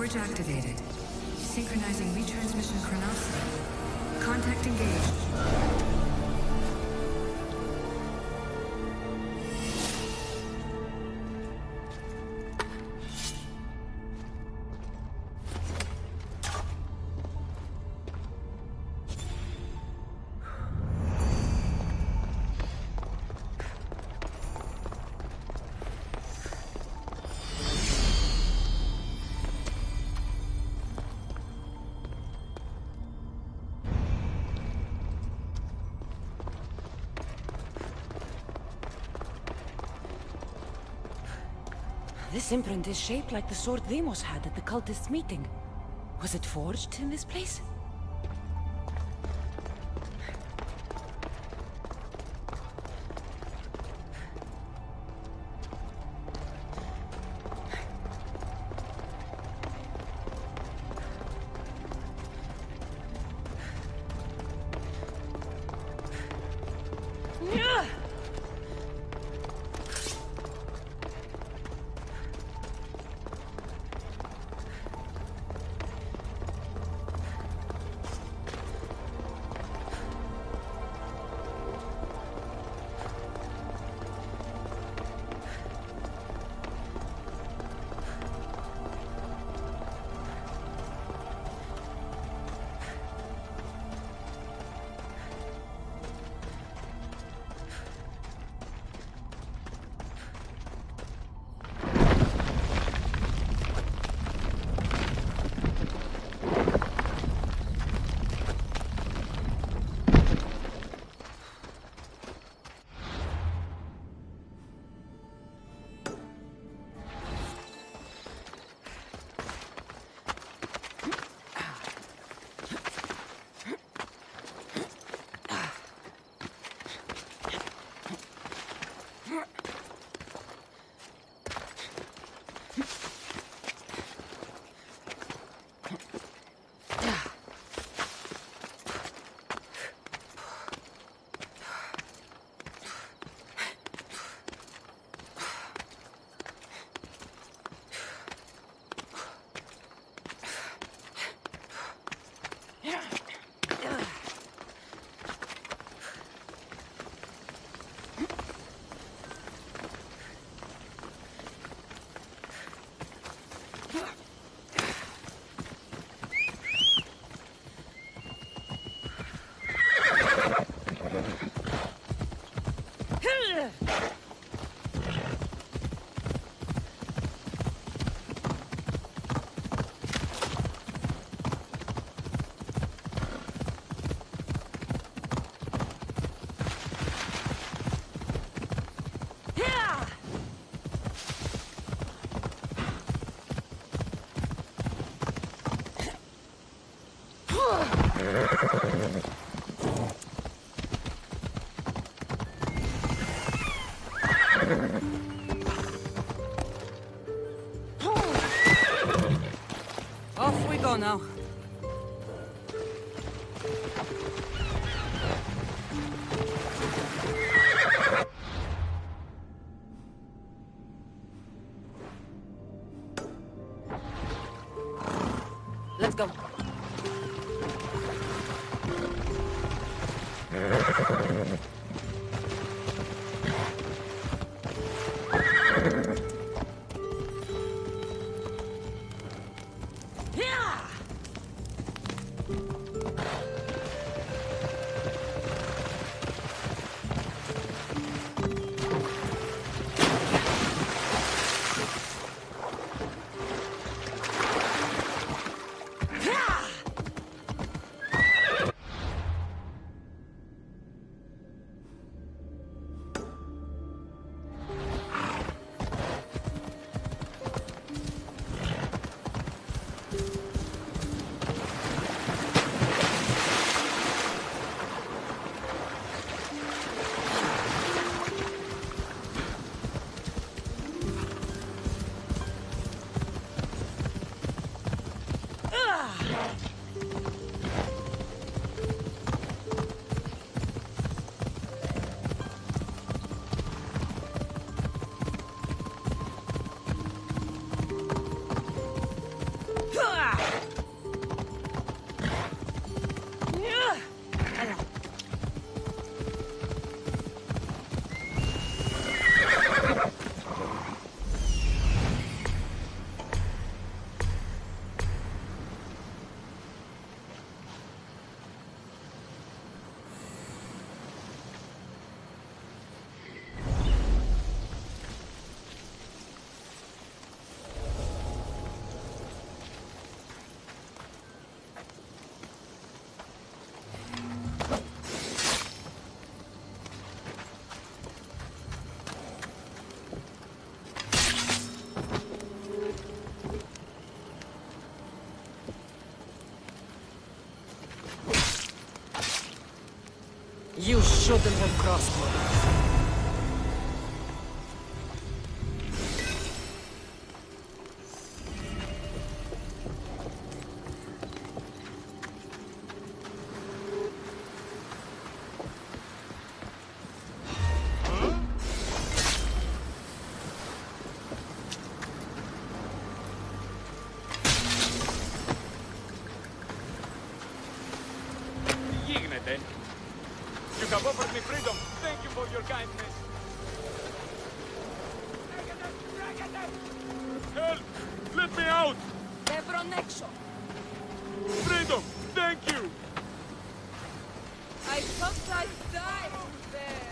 Switch activated. Synchronizing retransmission chronicity. Contact engaged. This imprint is shaped like the sword Demos had at the cultists' meeting. Was it forged in this place? Off we go now. Let's go. You shouldn't have crossed me. You have offered me freedom. Thank you for your kindness. Help! Let me out! Freedom! Thank you! I thought I'd die there.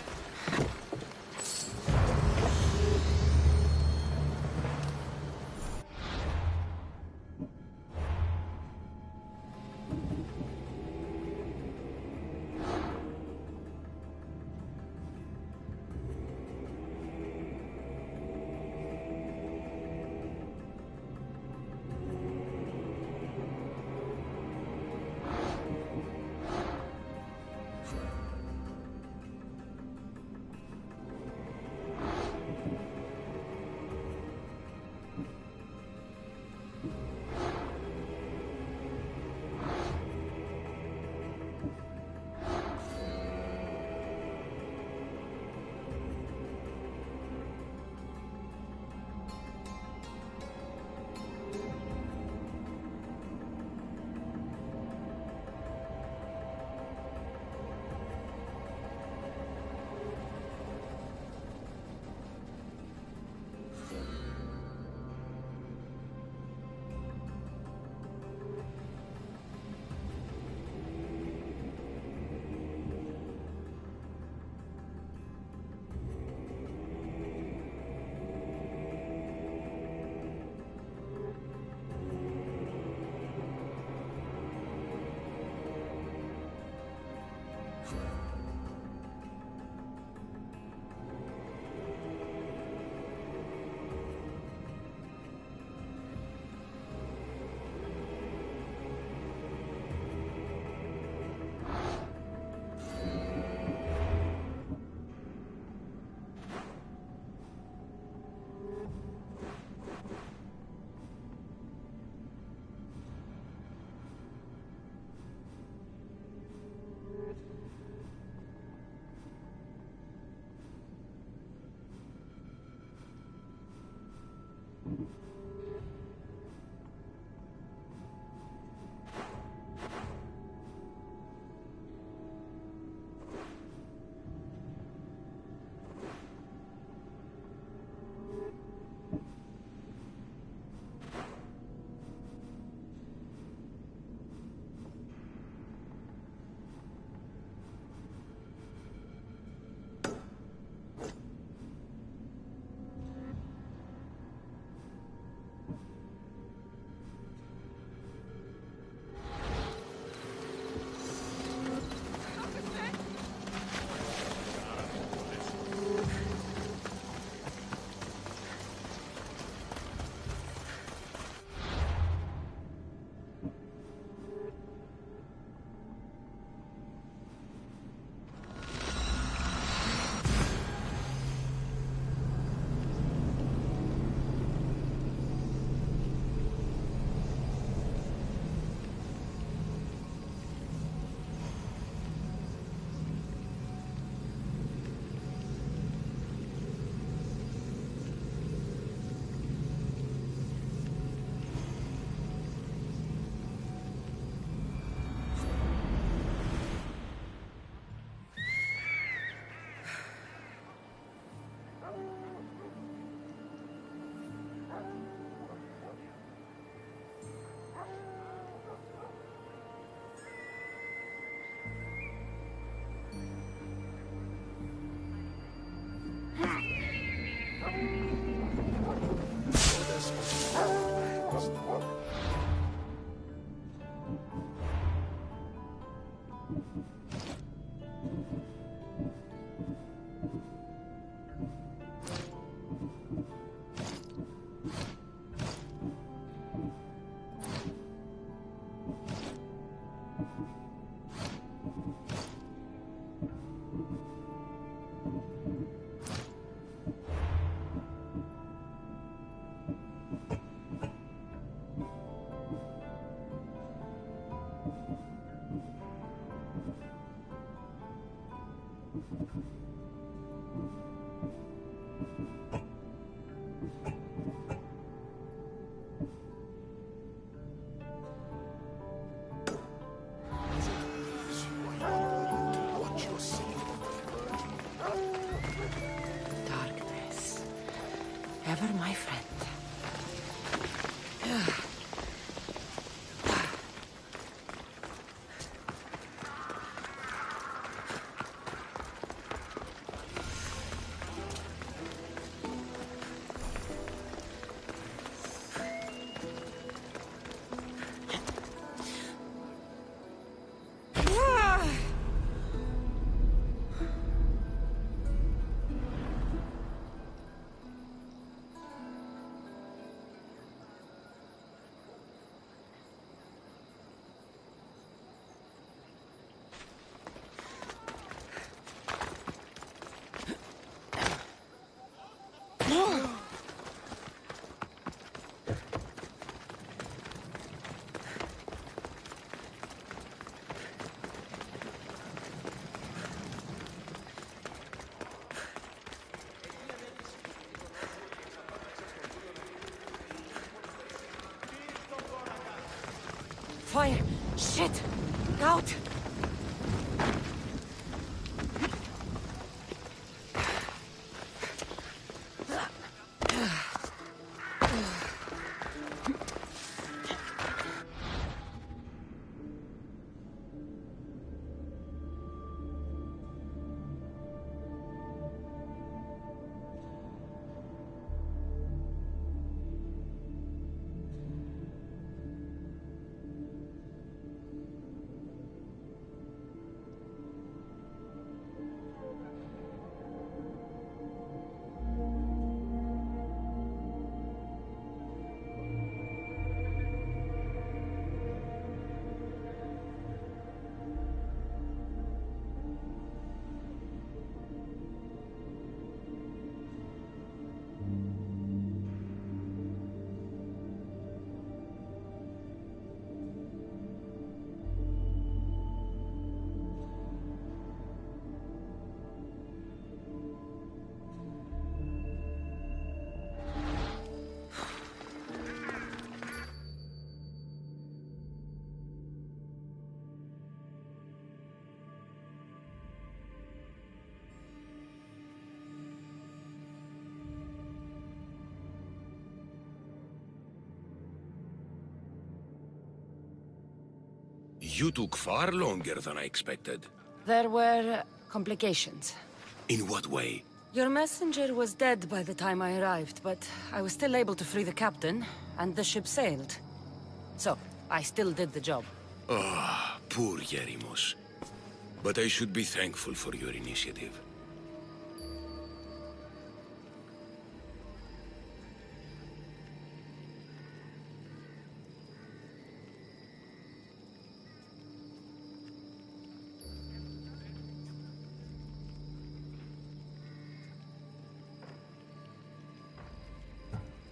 Darkness. Ever my friend. Fire! Shit! Out! You took far longer than I expected. There were complications. In what way? Your messenger was dead by the time I arrived, but I was still able to free the captain, and the ship sailed. So, I still did the job. Ah, poor Yerimos. But I should be thankful for your initiative.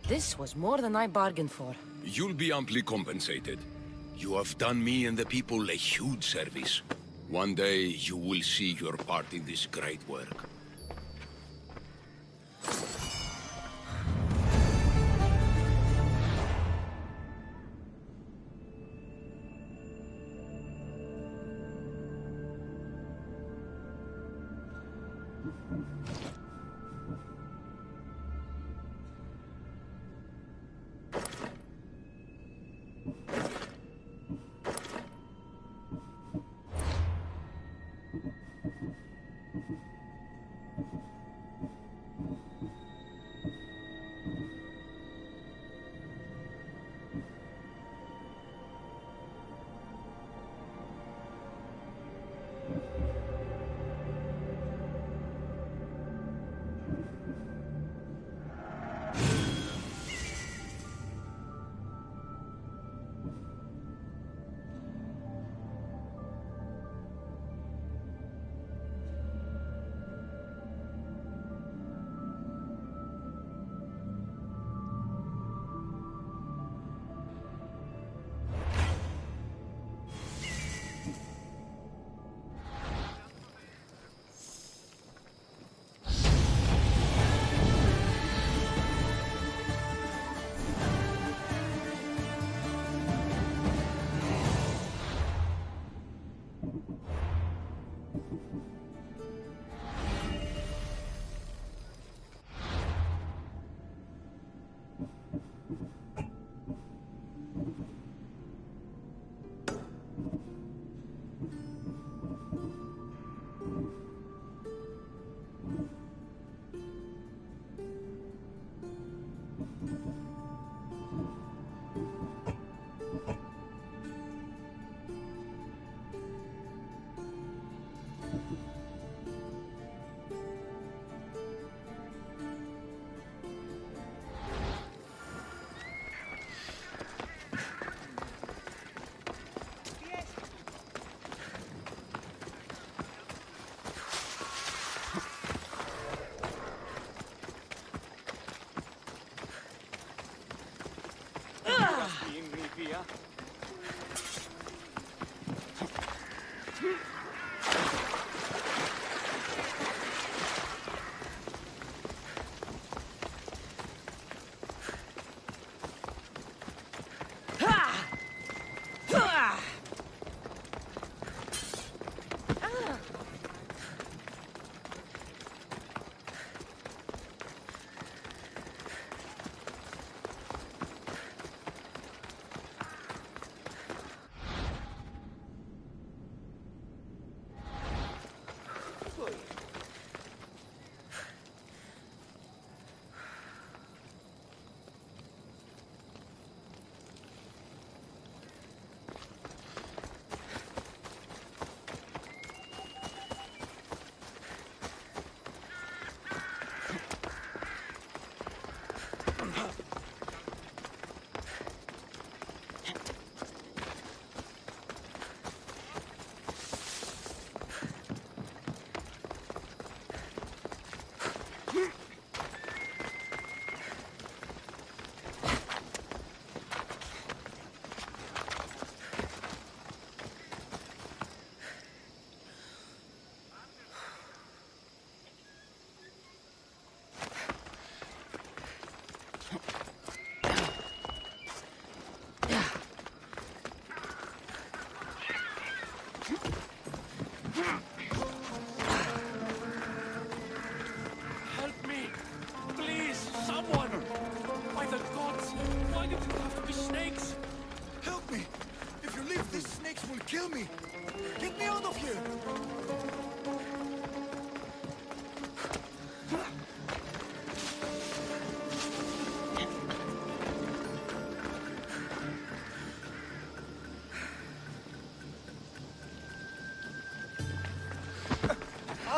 This was more than I bargained for. You'll be amply compensated. You have done me and the people a huge service. One day, you will see your part in this great work.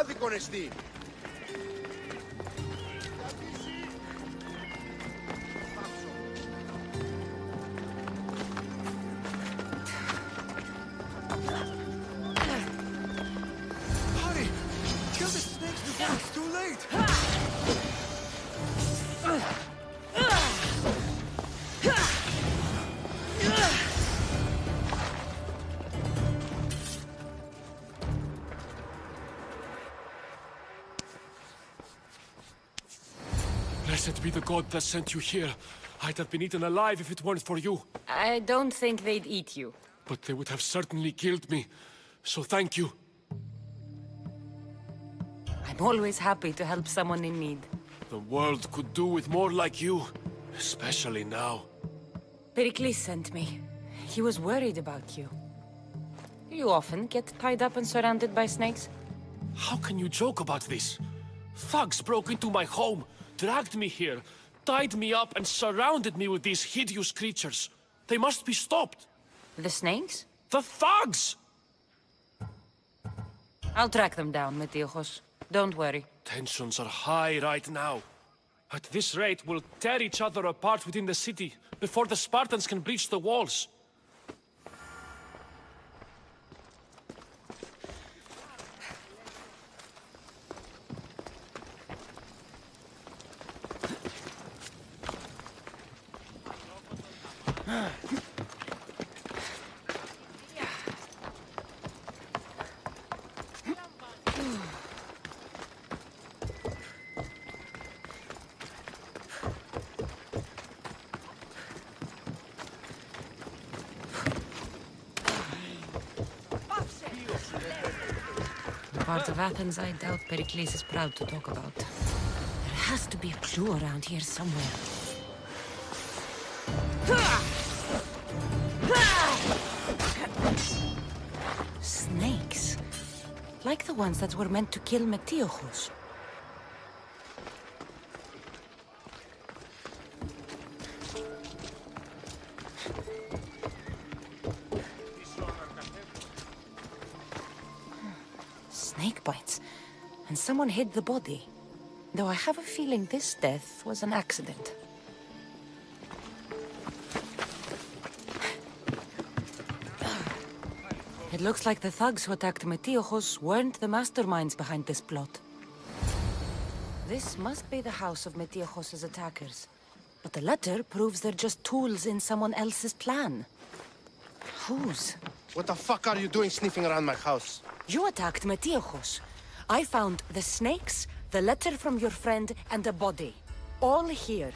άδικον εστί. Hurry! Kill the snakes before it's too late! Blessed be the god that sent you here. I'd have been eaten alive if it weren't for you. I don't think they'd eat you. But they would have certainly killed me. So thank you. I'm always happy to help someone in need. The world could do with more like you. Especially now. Pericles sent me. He was worried about you. You often get tied up and surrounded by snakes? How can you joke about this? Thugs broke into my home, dragged me here, tied me up and surrounded me with these hideous creatures. They must be stopped. The snakes? The thugs! I'll track them down, Metiochos. Don't worry. Tensions are high right now. At this rate, we'll tear each other apart within the city before the Spartans can breach the walls. Part of Athens I doubt Pericles is proud to talk about. There has to be a clue around here somewhere. Snakes. Like the ones that were meant to kill Metiochos. Snake bites. And someone hid the body. Though I have a feeling this death was an accident. It looks like the thugs who attacked Metiochos weren't the masterminds behind this plot. This must be the house of Metiochos' attackers. But the letter proves they're just tools in someone else's plan. Whose? What the fuck are you doing sniffing around my house? You attacked Metiochos. I found the snakes, the letter from your friend, and a body. All here.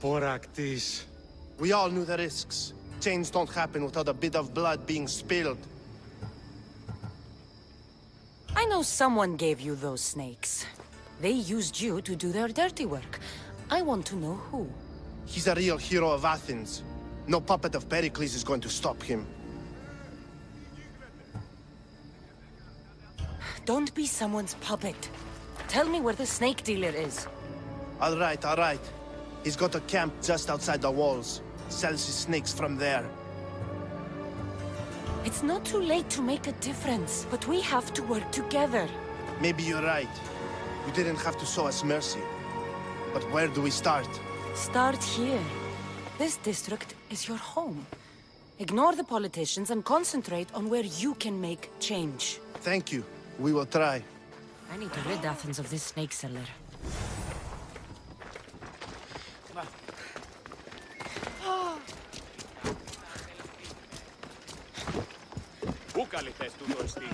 Poractis. We all knew the risks. Change don't happen without a bit of blood being spilled. I know someone gave you those snakes. They used you to do their dirty work. I want to know who. He's a real hero of Athens. No puppet of Pericles is going to stop him. Don't be someone's puppet. Tell me where the snake dealer is. All right, all right. He's got a camp just outside the walls. Sells his snakes from there. It's not too late to make a difference, but we have to work together. Maybe you're right. You didn't have to show us mercy. But where do we start? Start here. This district is your home. Ignore the politicians and concentrate on where you can make change. Thank you. We will try. I need to rid Athens of this snake seller. Πού καλή θες τούτο εστί?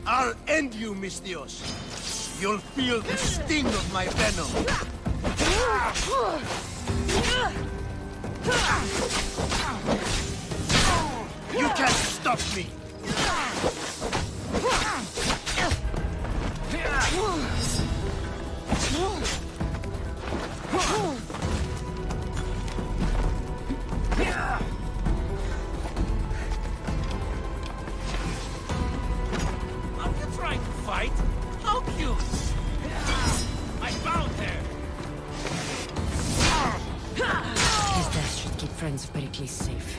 I'll end you, Mystios. You'll feel the sting of my venom. You can't stop me! Are you trying to fight? How cute! I found her! His death should keep friends of Pericles safe.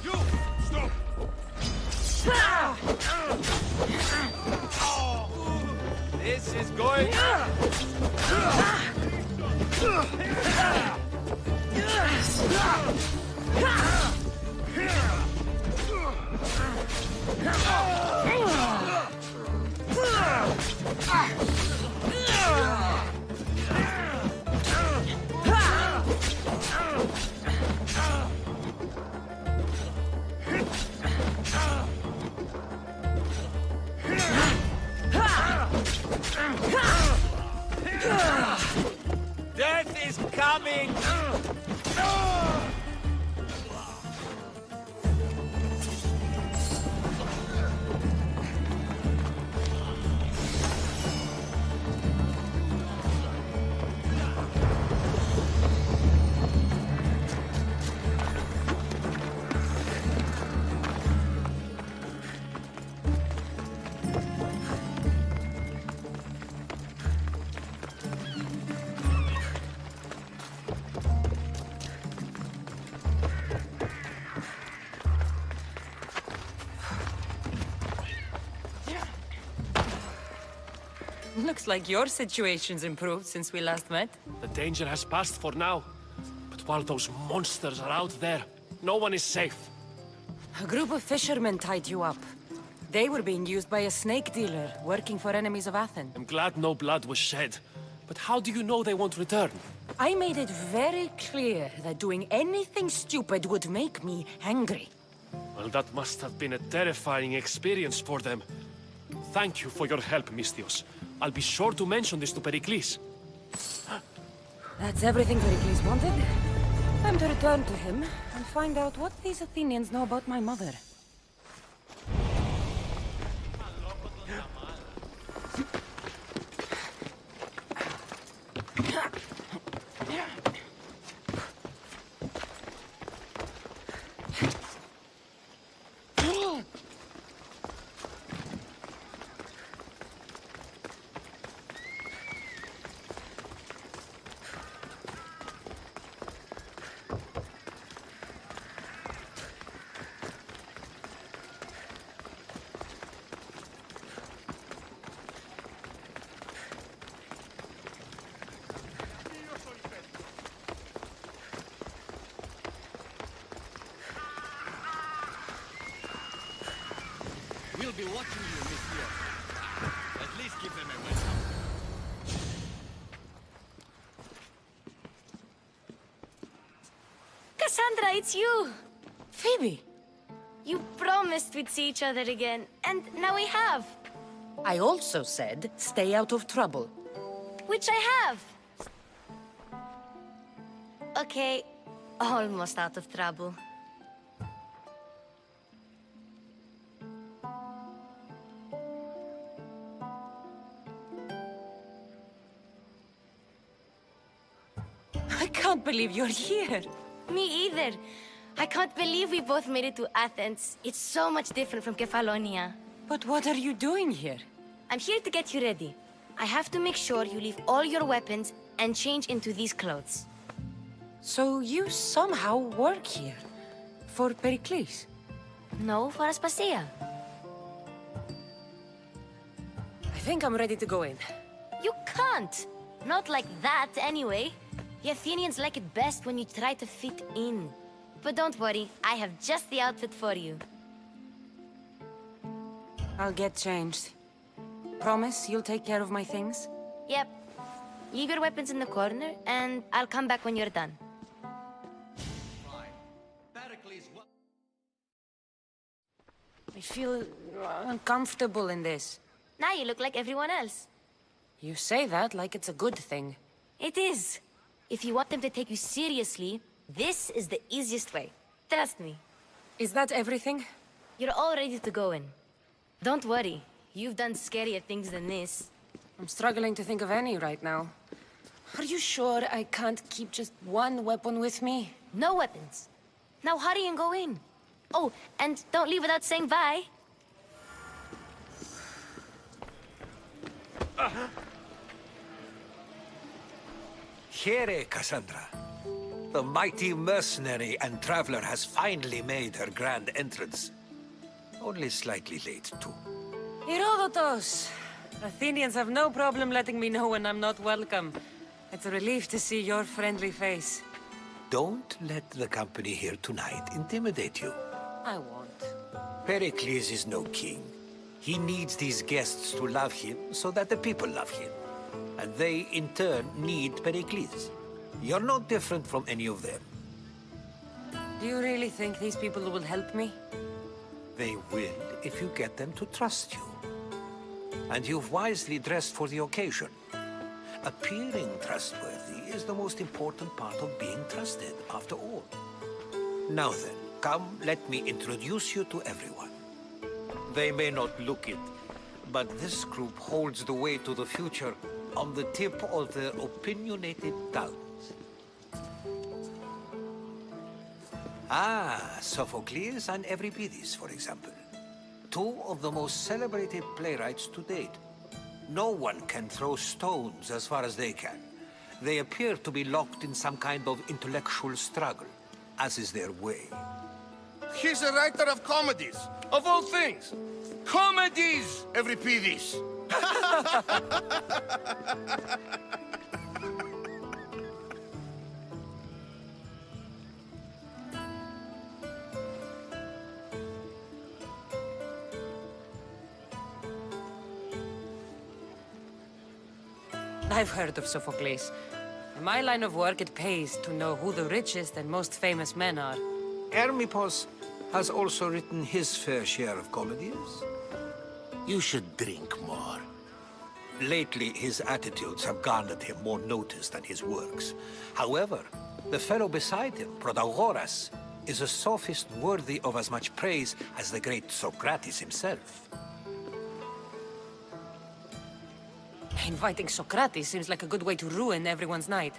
You! Stop! This is going... Death is coming! Looks like your situation's improved since we last met. The danger has passed for now. But while those monsters are out there, no one is safe. A group of fishermen tied you up. They were being used by a snake dealer, working for enemies of Athens. I'm glad no blood was shed. But how do you know they won't return? I made it very clear that doing anything stupid would make me angry. Well, that must have been a terrifying experience for them. Thank you for your help, Mystios. I'll be sure to mention this to Pericles. That's everything Pericles wanted. Time to return to him and find out what these Athenians know about my mother. We'll be watching you, Miss Leo. At least give them a welcome. Kassandra, it's you! Phoebe! You promised we'd see each other again, and now we have. I also said, stay out of trouble. Which I have. Okay, almost out of trouble. I can't believe you're here. Me either. I can't believe we both made it to Athens. It's so much different from Kefalonia. But what are you doing here? I'm here to get you ready. I have to make sure you leave all your weapons and change into these clothes. So you somehow work here? For Pericles? No, for Aspasia. I think I'm ready to go in. You can't! Not like that, anyway. The Athenians like it best when you try to fit in. But don't worry, I have just the outfit for you. I'll get changed. Promise you'll take care of my things? Yep. Leave your weapons in the corner, and I'll come back when you're done. I feel uncomfortable in this. Now you look like everyone else. You say that like it's a good thing. It is. If you want them to take you seriously, this is the easiest way. Trust me. Is that everything? You're all ready to go in. Don't worry. You've done scarier things than this. I'm struggling to think of any right now. Are you sure I can't keep just one weapon with me? No weapons. Now hurry and go in. Oh, and don't leave without saying bye. Here, Kassandra. The mighty mercenary and traveler has finally made her grand entrance. Only slightly late, too. Herodotos! Athenians have no problem letting me know when I'm not welcome. It's a relief to see your friendly face. Don't let the company here tonight intimidate you. I won't. Pericles is no king. He needs these guests to love him so that the people love him. And they, in turn, need Pericles. You're no different from any of them. Do you really think these people will help me? They will if you get them to trust you. And you've wisely dressed for the occasion. Appearing trustworthy is the most important part of being trusted, after all. Now then, come, let me introduce you to everyone. They may not look it, but this group holds the way to the future on the tip of their opinionated tongues. Ah, Sophocles and Euripides, for example. Two of the most celebrated playwrights to date. No one can throw stones as far as they can. They appear to be locked in some kind of intellectual struggle, as is their way. He's a writer of comedies, of all things. Comedies, Euripides. I've heard of Sophocles. In my line of work, it pays to know who the richest and most famous men are. Hermippos has also written his fair share of comedies. You should drink more. Lately, his attitudes have garnered him more notice than his works. However, the fellow beside him, Protagoras, is a sophist worthy of as much praise as the great Socrates himself. Inviting Socrates seems like a good way to ruin everyone's night.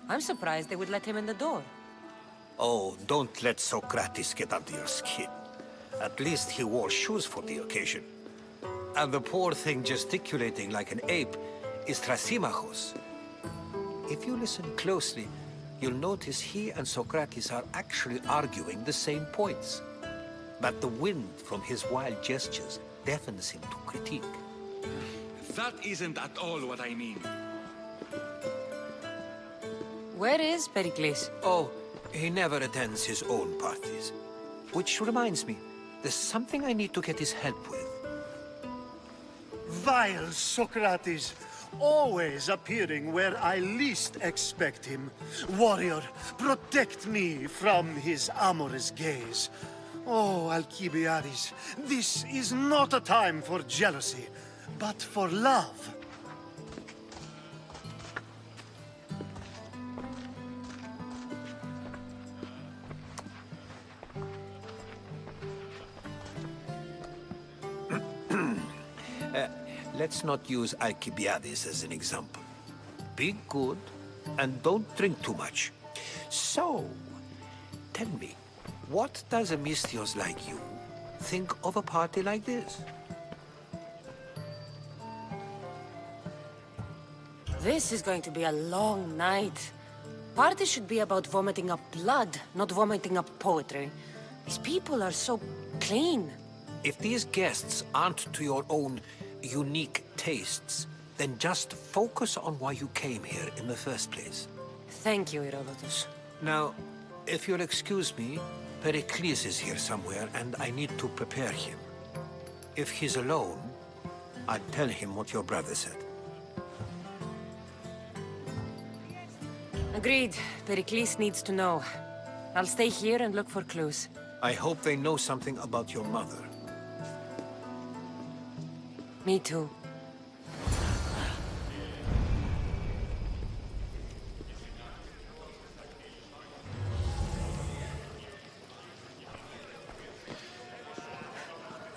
I'm surprised they would let him in the door. Oh, don't let Socrates get under your skin. At least he wore shoes for the occasion. And the poor thing gesticulating like an ape is Thrasymachos. If you listen closely, you'll notice he and Socrates are actually arguing the same points. But the wind from his wild gestures deafens him to critique. That isn't at all what I mean. Where is Pericles? Oh, he never attends his own parties. Which reminds me, there's something I need to get his help with. Vile Socrates, always appearing where I least expect him. Warrior, protect me from his amorous gaze. Oh, Alcibiades, this is not a time for jealousy, but for love. Let's not use Alcibiades as an example. Be good, and don't drink too much. So, tell me, What does a Mystios like you think of a party like this? This is going to be a long night. Party should be about vomiting up blood, not vomiting up poetry. These people are so clean. If these guests aren't to your own unique tastes, then just focus on why you came here in the first place. Thank you, Herodotus. Now, if you'll excuse me, Pericles is here somewhere, and I need to prepare him. If he's alone, I'd tell him what your brother said. Agreed. Pericles needs to know. I'll stay here and look for clues. I hope they know something about your mother. Me too.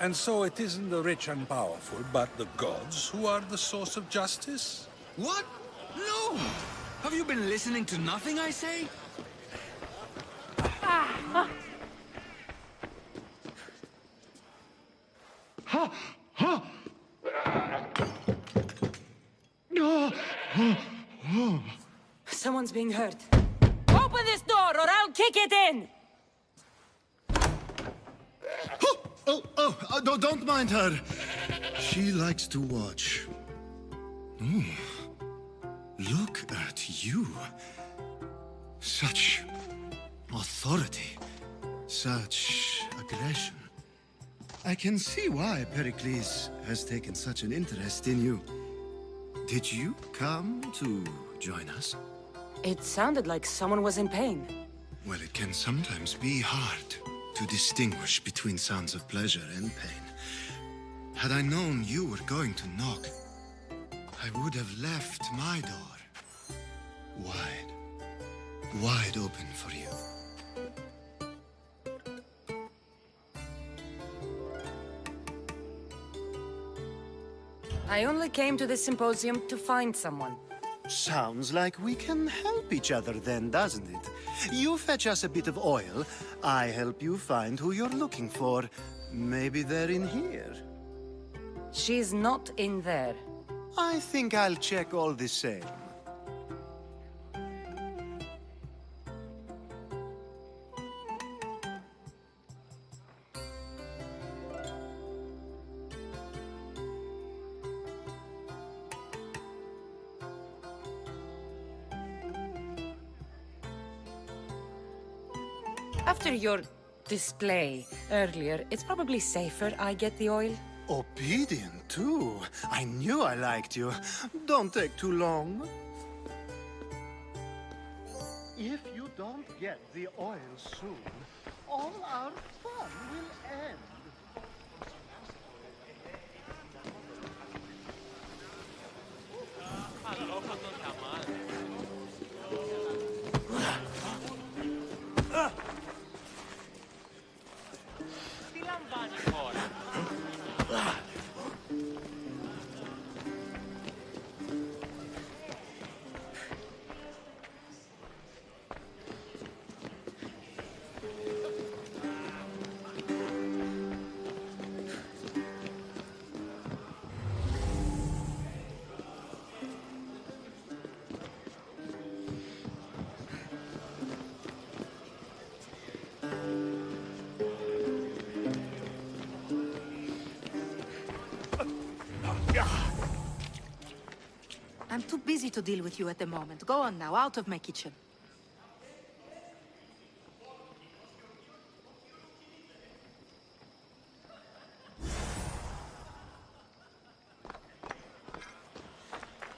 And so it isn't the rich and powerful, but the gods who are the source of justice? What? No! Have you been listening to nothing I say? Someone's being hurt. Open this door or I'll kick it in! Don't mind her. She likes to watch. Look at you. Such authority. Such aggression. I can see why Pericles has taken such an interest in you. Did you come to join us? It sounded like someone was in pain. Well, it can sometimes be hard to distinguish between sounds of pleasure and pain. Had I known you were going to knock, I would have left my door wide open for you. I only came to this symposium to find someone. Sounds like we can help each other then, doesn't it? You fetch us a bit of oil, I help you find who you're looking for. Maybe they're in here. She's not in there. I think I'll check all the same. After your display earlier, it's probably safer I get the oil. Obedient, too. I knew I liked you. Don't take too long. If you don't get the oil soon, all our fun will end. I'm too busy to deal with you at the moment. Go on now, out of my kitchen.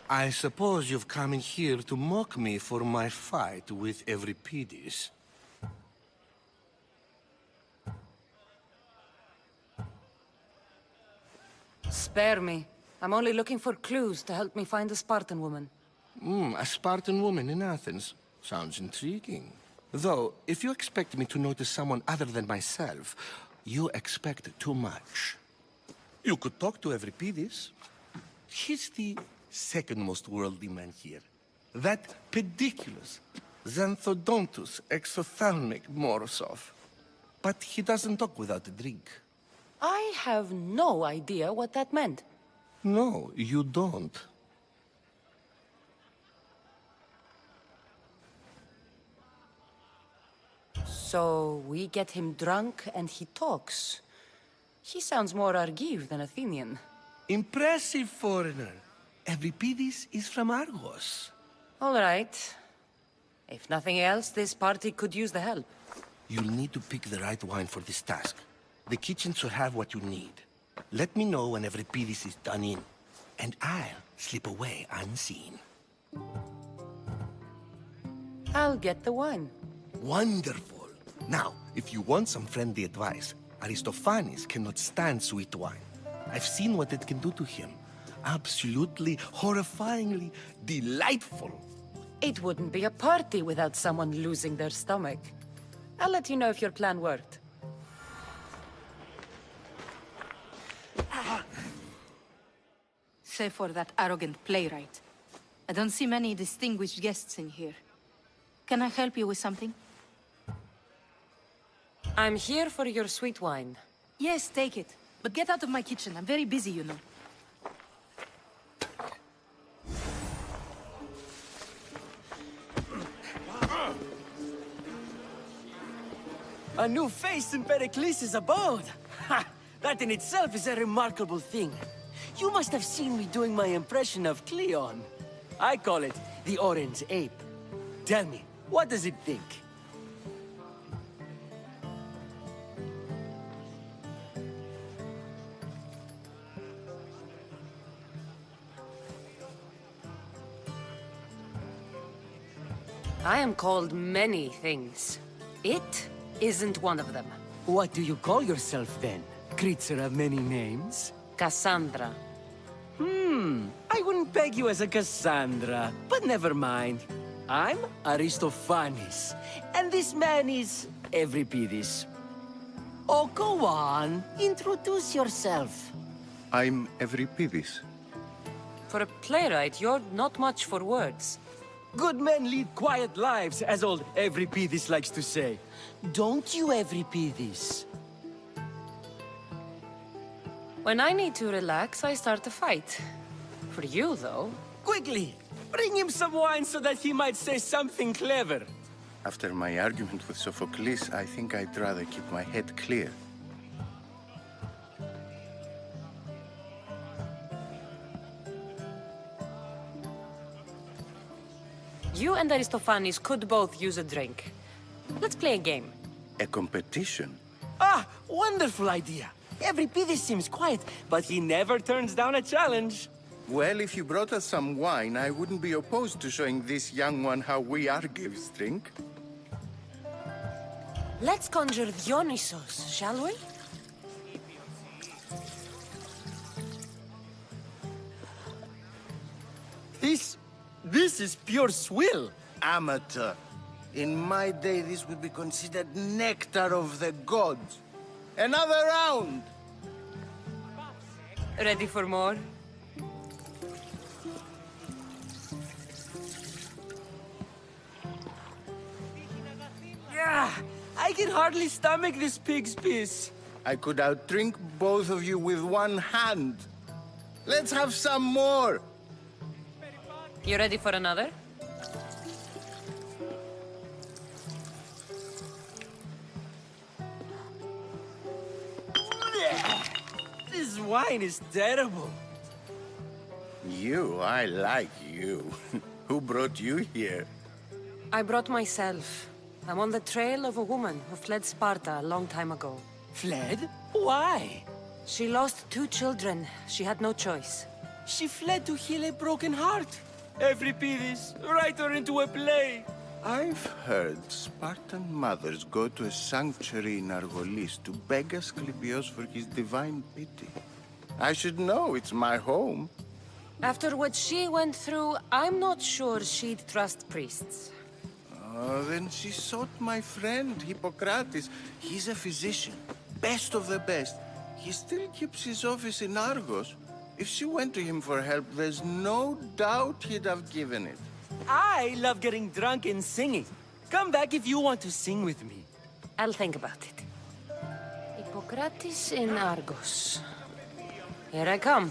I suppose you've come in here to mock me for my fight with Euripides. Spare me. I'm only looking for clues to help me find a Spartan woman. A Spartan woman in Athens. Sounds intriguing. Though, if you expect me to notice someone other than myself, you expect too much. You could talk to Euripides. He's the second most worldly man here. That pediculous, xanthodontus exophthalmic Morosov. but he doesn't talk without a drink. I have no idea what that meant. No, you don't. So we get him drunk and he talks. He sounds more Argive than Athenian. Impressive, foreigner. Euripides is from Argos. All right. If nothing else, this party could use the help. You'll need to pick the right wine for this task. The kitchen should have what you need. Let me know when Euripides is done in, and I'll slip away unseen. I'll get the wine. Wonderful. Now, if you want some friendly advice, Aristophanes cannot stand sweet wine. I've seen what it can do to him. Absolutely, horrifyingly delightful. It wouldn't be a party without someone losing their stomach. I'll let you know if your plan worked. Save for that arrogant playwright. I don't see many distinguished guests in here. Can I help you with something? I'm here for your sweet wine. Yes, take it. But get out of my kitchen. I'm very busy, you know. A new face in Pericles' abode! Ha! That in itself is a remarkable thing. You must have seen me doing my impression of Cleon. I call it the Orange Ape. Tell me, what does it think? I am called many things. It isn't one of them. What do you call yourself then? Creature of many names? Kassandra. I wouldn't peg you as a Kassandra, but never mind. I'm Aristophanes, and this man is Euripides. Oh, go on. Introduce yourself. I'm Euripides. For a playwright, you're not much for words. Good men lead quiet lives, as old Euripides likes to say. Don't you, Euripides? When I need to relax, I start a fight. For you, though... Quickly! Bring him some wine so that he might say something clever. After my argument with Sophocles, I think I'd rather keep my head clear. You and Aristophanes could both use a drink. Let's play a game. A competition? Ah, wonderful idea. Euripides seems quiet, but he never turns down a challenge. Well, if you brought us some wine, I wouldn't be opposed to showing this young one how we Argives drink. Let's conjure Dionysos, shall we? This is pure swill. Amateur. In my day, this would be considered nectar of the gods. Another round! Ready for more? Yeah, I can hardly stomach this pig's piss. I could outdrink both of you with one hand. Let's have some more! You ready for another? This wine is terrible. I like you. Who brought you here? I brought myself. I'm on the trail of a woman who fled Sparta a long time ago. Fled? Why? She lost 2 children. She had no choice. She fled to heal a broken heart. Euripides, write her into a play. I've heard Spartan mothers go to a sanctuary in Argolis to beg Asclepios for his divine pity. I should know, it's my home. After what she went through, I'm not sure she'd trust priests. Then she sought my friend, Hippocrates. He's a physician, best of the best. He still keeps his office in Argos. If she went to him for help, there's no doubt he'd have given it. I love getting drunk and singing. Come back if you want to sing with me. I'll think about it. Hippocrates in Argos. Here I come.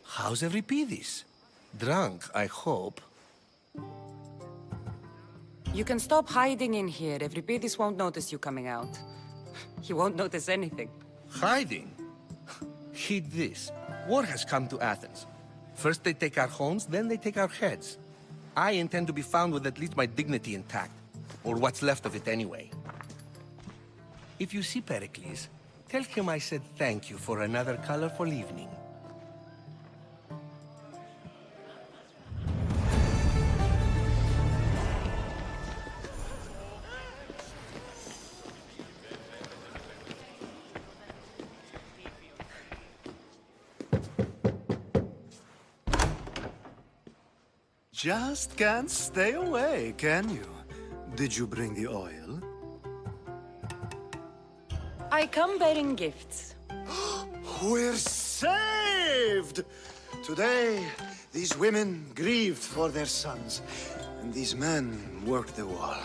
How's Euripides? Drunk, I hope. You can stop hiding in here. Euripides won't notice you coming out. He won't notice anything. Hiding? Heed this. War has come to Athens. First they take our homes, then they take our heads. I intend to be found with at least my dignity intact. Or what's left of it anyway. If you see Pericles, tell him I said thank you for another colorful evening. Just can't stay away, can you? Did you bring the oil? I come bearing gifts. We're saved! Today, these women grieved for their sons, and these men worked the wall.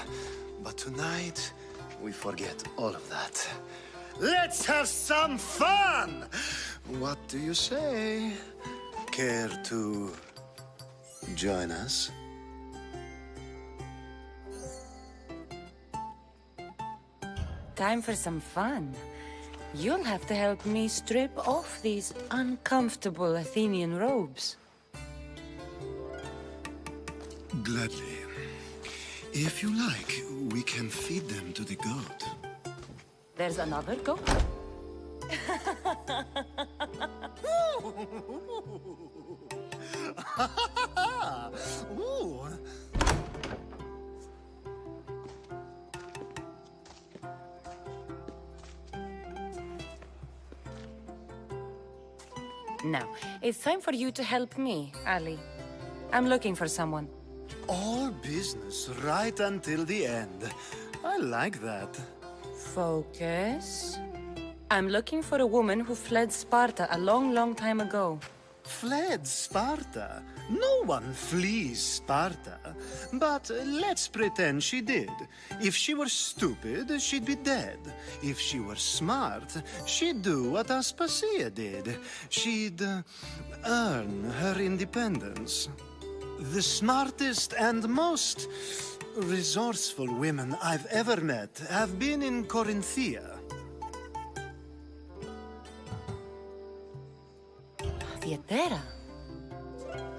But tonight, we forget all of that. Let's have some fun! What do you say? Care to join us? Time for some fun. You'll have to help me strip off these uncomfortable Athenian robes. Gladly. If you like, we can feed them to the goat. There's another goat? Ooh. Now, it's time for you to help me, Ali. I'm looking for someone. All business right until the end. I like that. Focus. I'm looking for a woman who fled Sparta a long, long time ago. Fled Sparta? No one flees Sparta. But let's pretend she did. If she were stupid, she'd be dead. If she were smart, she'd do what Aspasia did. She'd earn her independence. The smartest and most resourceful women I've ever met have been in Corinthia. Theatera?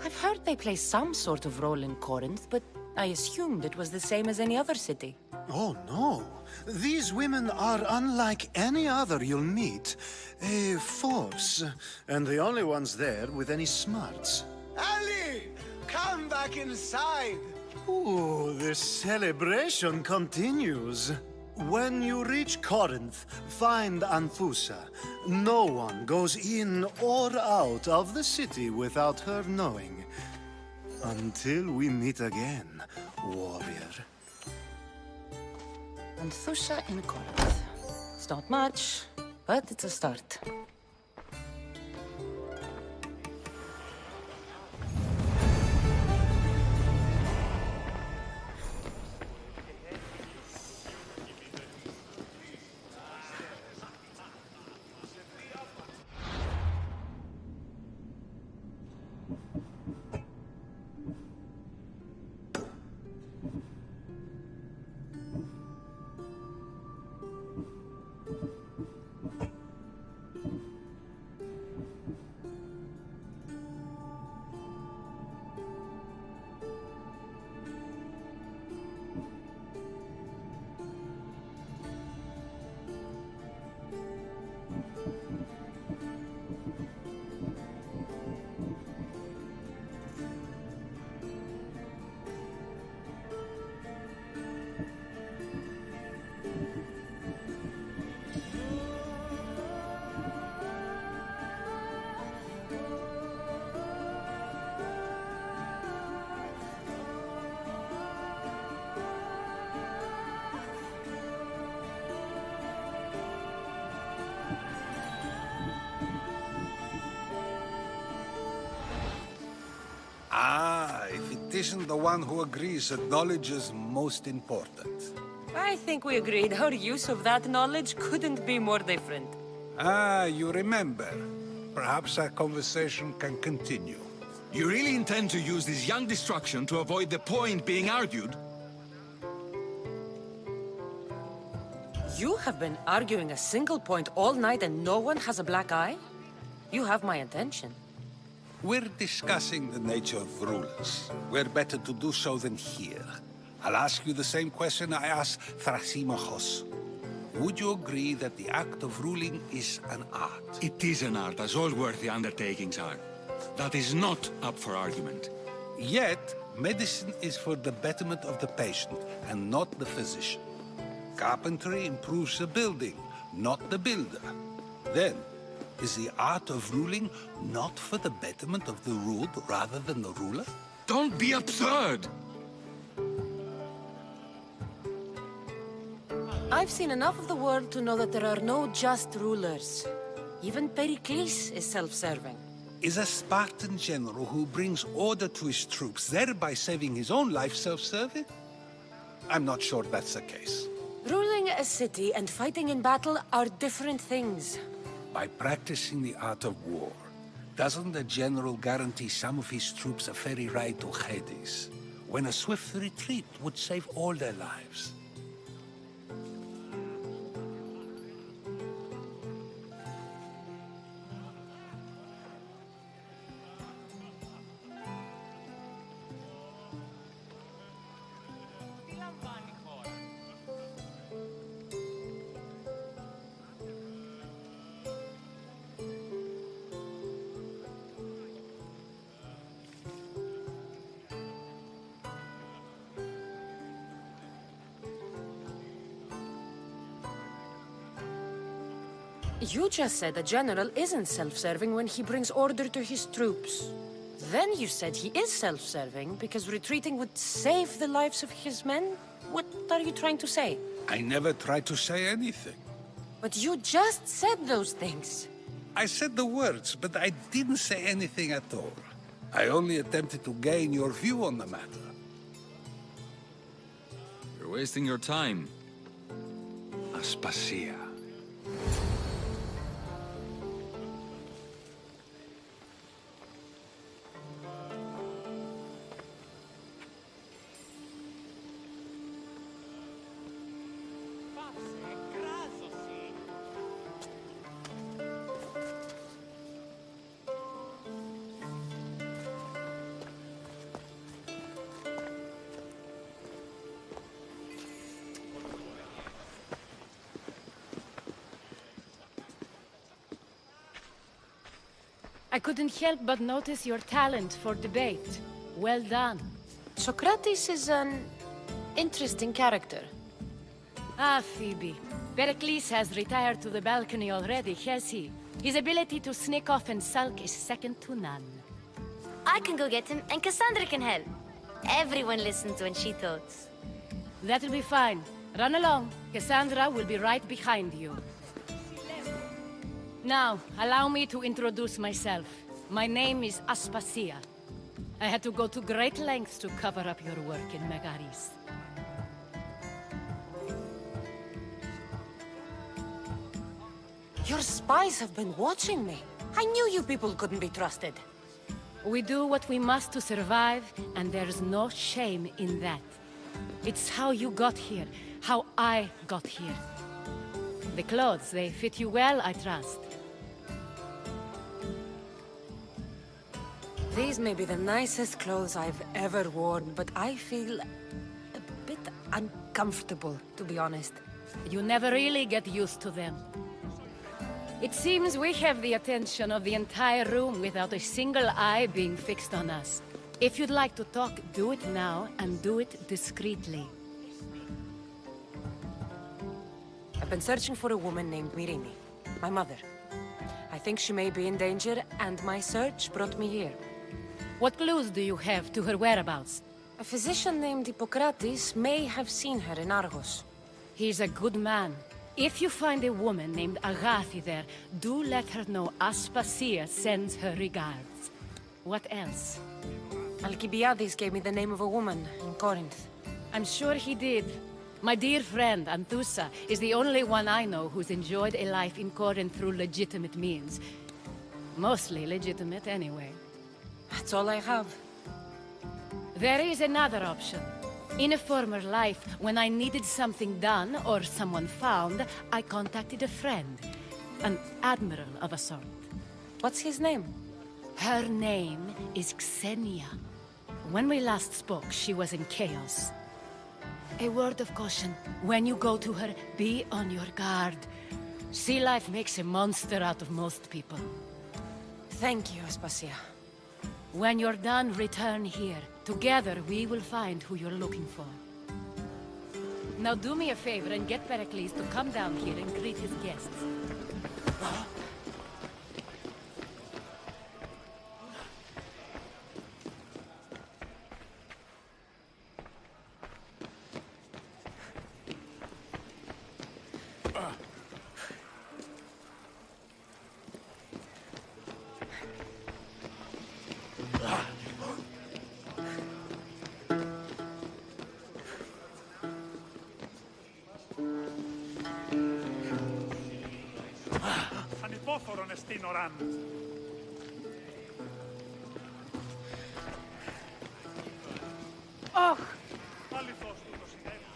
I've heard they play some sort of role in Corinth, but I assumed it was the same as any other city. Oh, no. These women are unlike any other you'll meet. A force, and the only ones there with any smarts. Ali! Come back inside! Ooh, the celebration continues. When you reach Corinth, find Anfusa. No one goes in or out of the city without her knowing. Until we meet again, warrior. Anthusha in Corinth. It's not much, but it's a start. Ah, if it isn't the one who agrees that knowledge is most important. I think we agreed our use of that knowledge couldn't be more different. Ah, you remember. Perhaps our conversation can continue. You really intend to use this young destruction to avoid the point being argued? You have been arguing a single point all night and no one has a black eye? You have my attention. We're discussing the nature of rulers. Where better to do so than here? I'll ask you the same question I asked Thrasymachos. Would you agree that the act of ruling is an art? It is an art, as all worthy undertakings are. That is not up for argument. Yet, medicine is for the betterment of the patient, and not the physician. Carpentry improves the building, not the builder. Then, is the art of ruling not for the betterment of the ruled rather than the ruler? Don't be absurd! I've seen enough of the world to know that there are no just rulers. Even Pericles is self-serving. Is a Spartan general who brings order to his troops, thereby saving his own life, self-serving? I'm not sure that's the case. Ruling a city and fighting in battle are different things. By practicing the art of war, doesn't the general guarantee some of his troops a ferry ride to Hades, when a swift retreat would save all their lives? You just said a general isn't self-serving when he brings order to his troops. Then you said he is self-serving because retreating would save the lives of his men? What are you trying to say? I never tried to say anything. But you just said those things. I said the words, but I didn't say anything at all. I only attempted to gain your view on the matter. You're wasting your time. Aspasia. I couldn't help but notice your talent for debate. Well done. Socrates is an interesting character. Ah, Phoebe. Pericles has retired to the balcony already, has he? His ability to sneak off and sulk is second to none. I can go get him, and Kassandra can help. Everyone listens when she talks. That'll be fine. Run along. Kassandra will be right behind you. Now, allow me to introduce myself. My name is Aspasia. I had to go to great lengths to cover up your work in Megaris. Your spies have been watching me. I knew you people couldn't be trusted. We do what we must to survive, and there's no shame in that. It's how you got here, how I got here. The clothes, they fit you well, I trust. These may be the nicest clothes I've ever worn, but I feel a bit uncomfortable, to be honest. You never really get used to them. It seems we have the attention of the entire room without a single eye being fixed on us. If you'd like to talk, do it now, and do it discreetly. I've been searching for a woman named Myrine, my mother. I think she may be in danger, and my search brought me here. What clues do you have to her whereabouts? A physician named Hippocrates may have seen her in Argos. He's a good man. If you find a woman named Agathi there, do let her know Aspasia sends her regards. What else? Alcibiades gave me the name of a woman in Corinth. I'm sure he did. My dear friend, Anthusa, is the only one I know who's enjoyed a life in Corinth through legitimate means. Mostly legitimate, anyway. That's all I have. There is another option. In a former life, when I needed something done or someone found, I contacted a friend. An admiral of a sort. What's his name? Her name is Xenia. When we last spoke, she was in chaos. A word of caution. When you go to her, be on your guard. Sea life makes a monster out of most people. Thank you, Aspasia. When you're done, return here. Together, we will find who you're looking for. Now do me a favor and get Pericles to come down here and greet his guests. Ανυπόφορον εστίν οράν. Ωχ! Αληθώς του το συνέβη.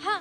Ha!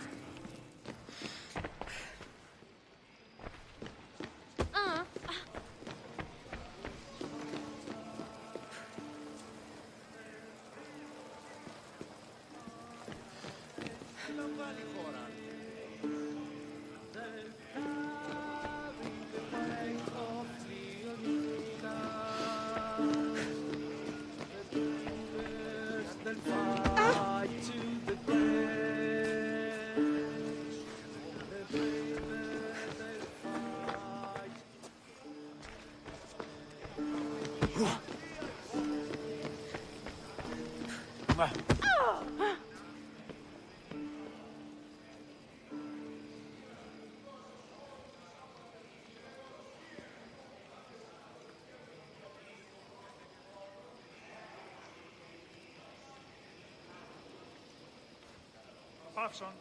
Πάυσον,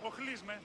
οχλείς με.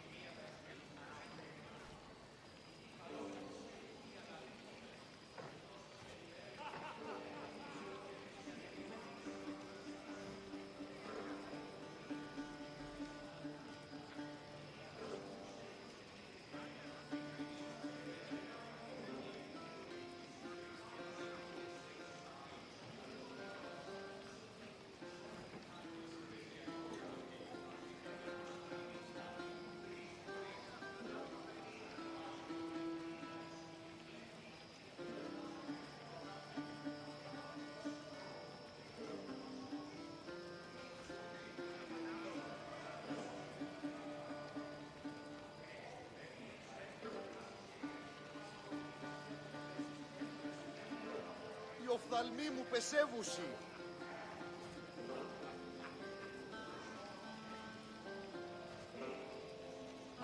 Οι οφθαλμοί μου πεσεύουσι.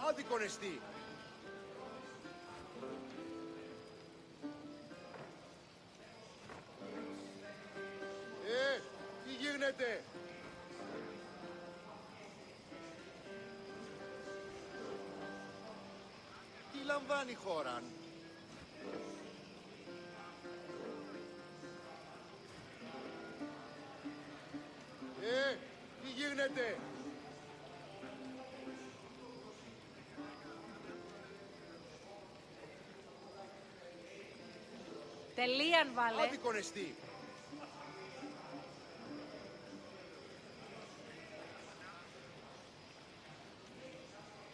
Άδικον εστί. Τι γίνεται. Τι λαμβάνει η χώρα. Τι γίνεται. Τελείαν βάλε. Άδικον εστί.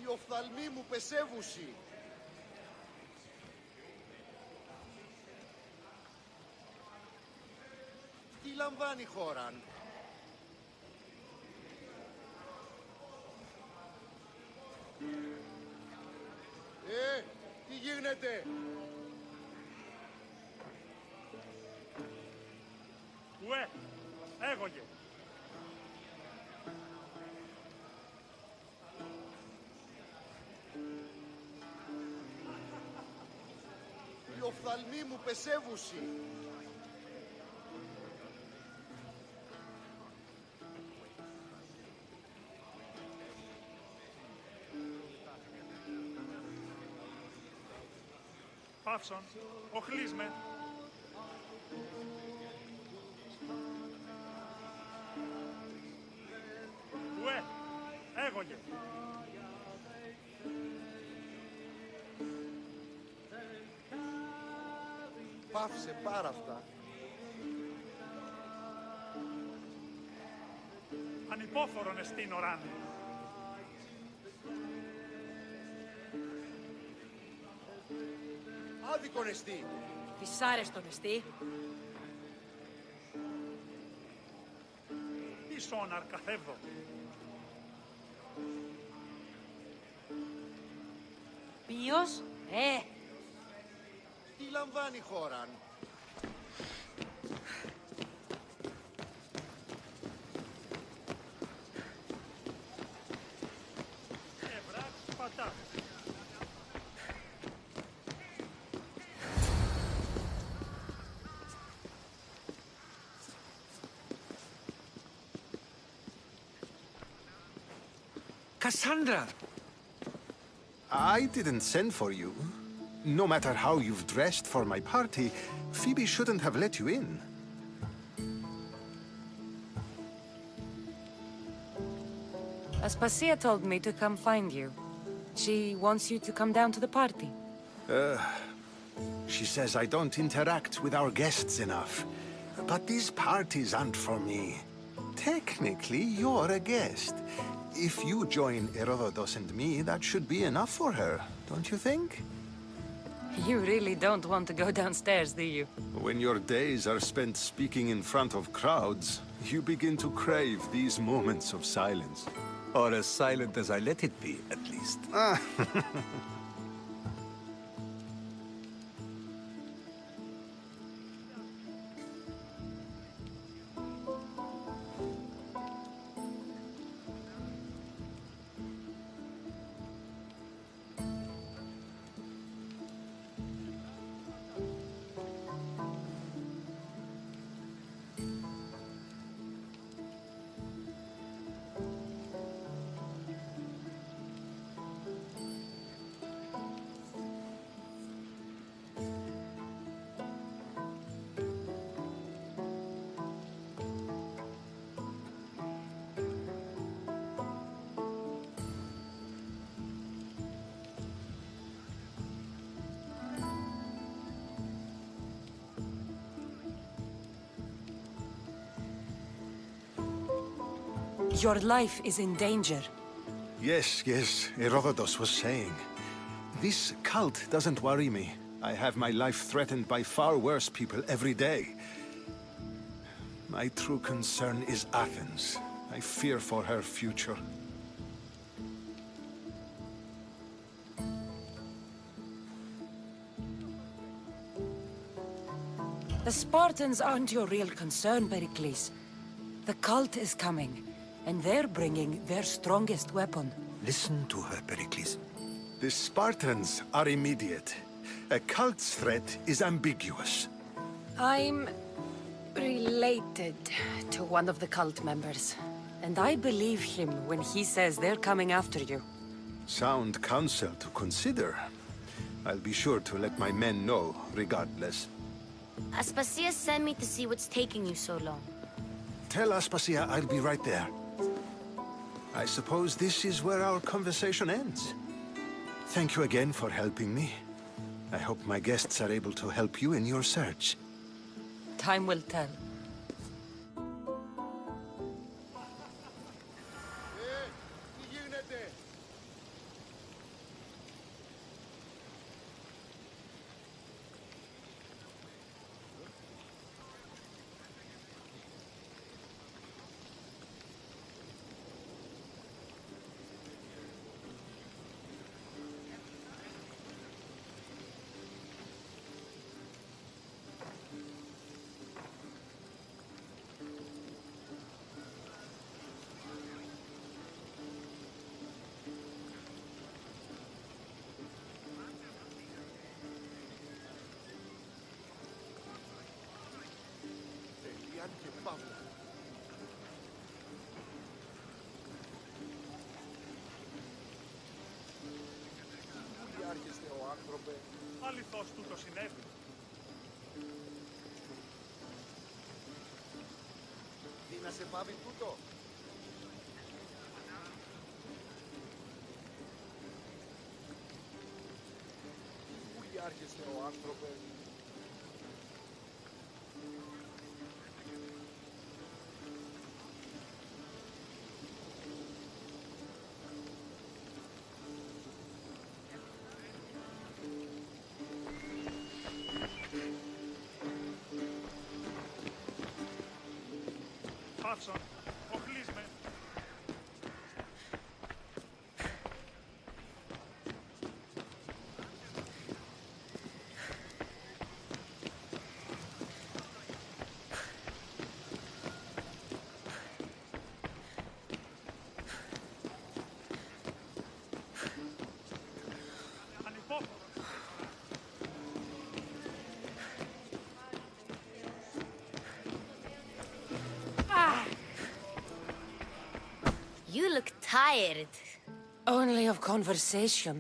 Οι οφθαλμοί μου πεσεύουσι. Τι λαμβάνει η χώρα. Τι γίνεται. Ουέ, έγωγε. Οι οφθαλμοί μου πεσεύουσι. Παύσον, οχλείς με. Ουε, έγωγε. Πάυσε πάρα αυτά. Ανυπόφορον εστίν οράν. Άδικον εστί. Δυσάρεστον εστί. Ίσον αρκαθεύδο. Ποιος? Τι λαμβάνει η χώρα. Ευράς πατάς. Kassandra! I didn't send for you. No matter how you've dressed for my party, Phoebe shouldn't have let you in. Aspasia told me to come find you. She wants you to come down to the party. She says I don't interact with our guests enough. But these parties aren't for me. Technically, you're a guest. If you join Herodotus and me, that should be enough for her, don't you think? You really don't want to go downstairs, do you? When your days are spent speaking in front of crowds, you begin to crave these moments of silence. Or as silent as I let it be, at least. Your life is in danger. Yes, Herodotus was saying. This cult doesn't worry me. I have my life threatened by far worse people every day. My true concern is Athens. I fear for her future. The Spartans aren't your real concern, Pericles. The cult is coming, and they're bringing their strongest weapon. Listen to her, Pericles. The Spartans are immediate. A cult's threat is ambiguous. I'm related to one of the cult members. And I believe him when he says they're coming after you. Sound counsel to consider. I'll be sure to let my men know, regardless. Aspasia sent me to see what's taking you so long. Tell Aspasia I'll be right there. I suppose this is where our conversation ends. Thank you again for helping me. I hope my guests are able to help you in your search. Time will tell. Τι γίνεται. Τελειάν και παύλα. Πού διάρχεστε ο άνθρωπε. αληθώς τούτο συνέβη? Τι να σε πάβει τούτο? Πού άρχεστε ο άνθρωπε? Βάτσον, οχλείς με. You look tired. Only of conversation.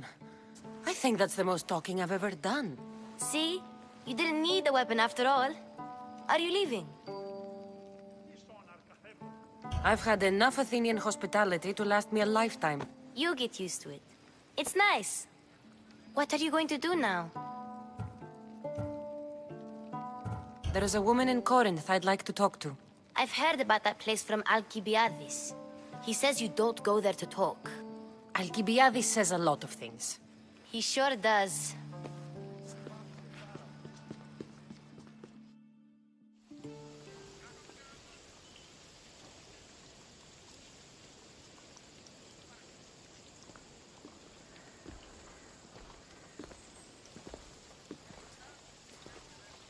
I think that's the most talking I've ever done. See? You didn't need the weapon after all. Are you leaving? I've had enough Athenian hospitality to last me a lifetime. You get used to it. It's nice. What are you going to do now? There is a woman in Corinth I'd like to talk to. I've heard about that place from Alcibiades. He says you don't go there to talk. Alcibiades says a lot of things. He sure does.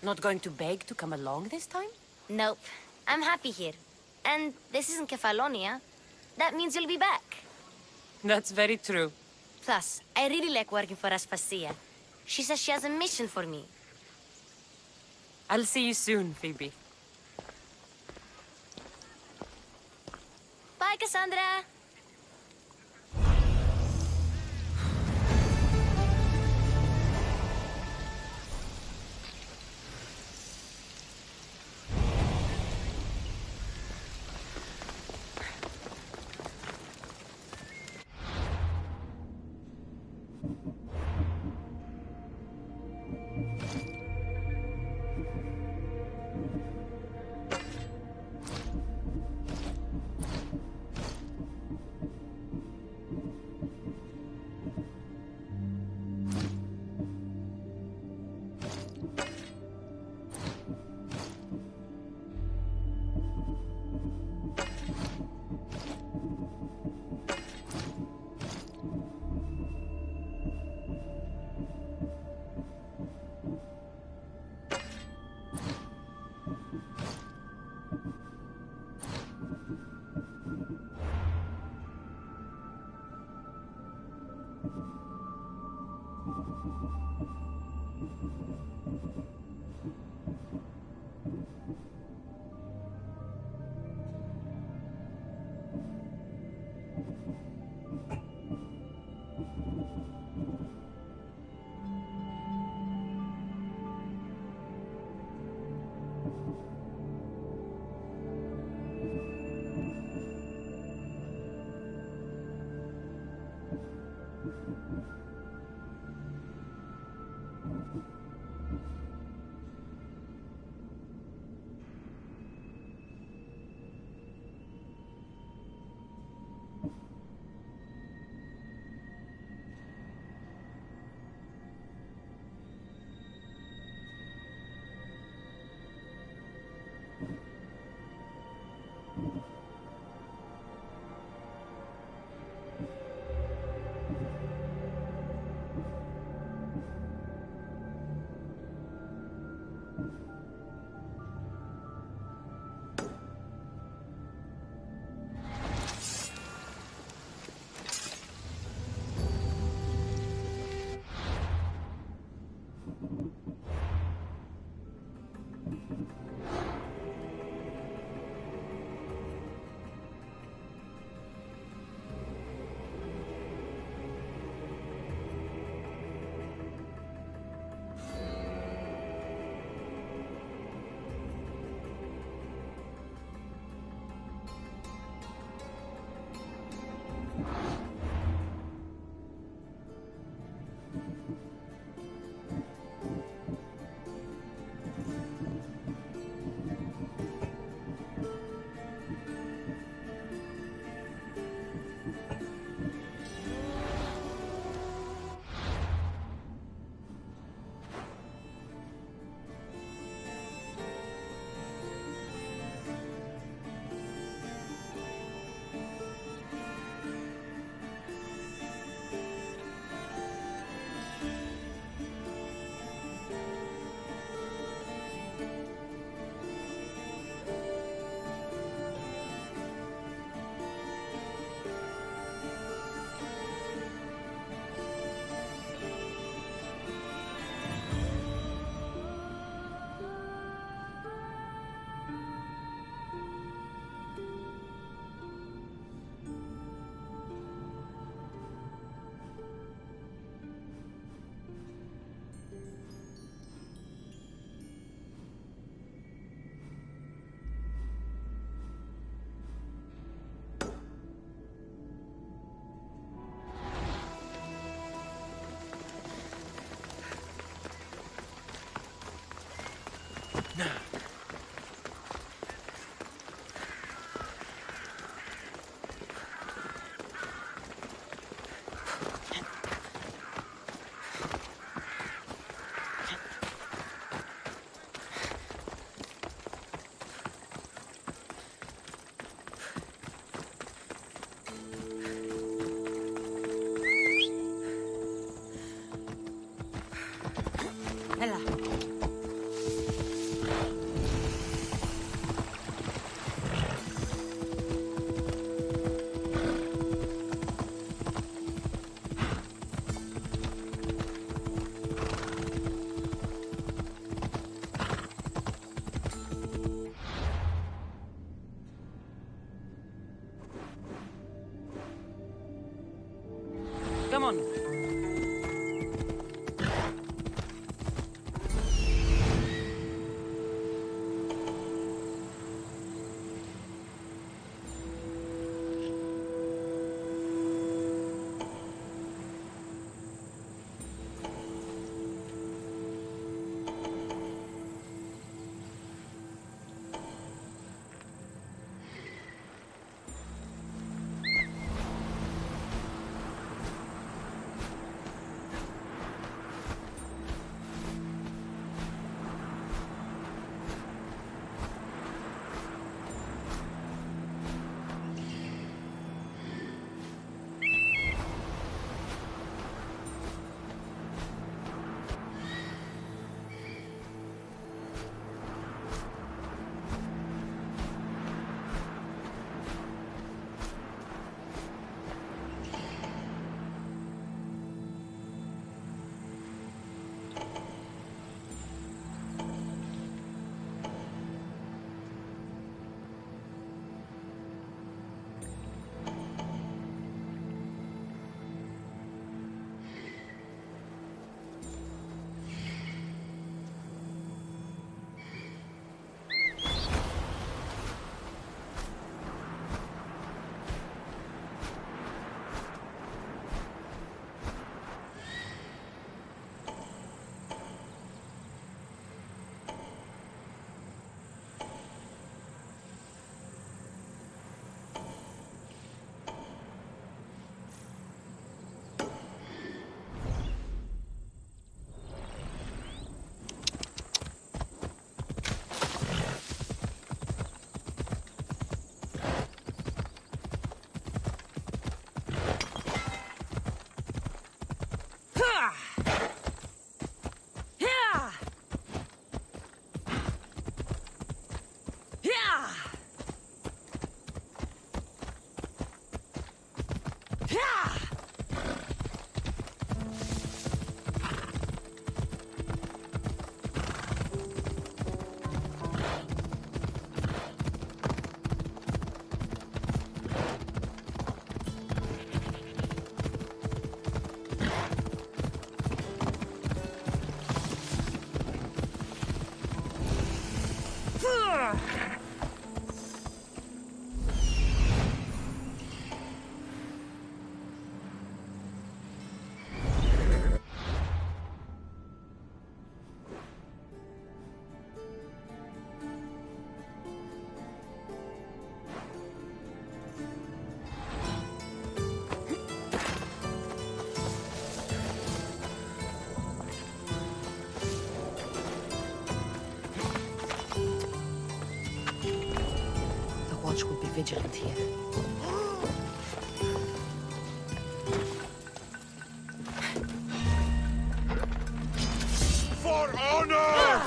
Not going to beg to come along this time? Nope. I'm happy here. And this isn't Kefalonia. That means you'll be back. That's very true. Plus, I really like working for Aspasia. She says she has a mission for me. I'll see you soon, Phoebe. Bye, Cassandra! Will be vigilant here. For honor!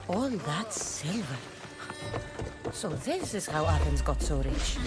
All that silver. So this is how Athens got so rich.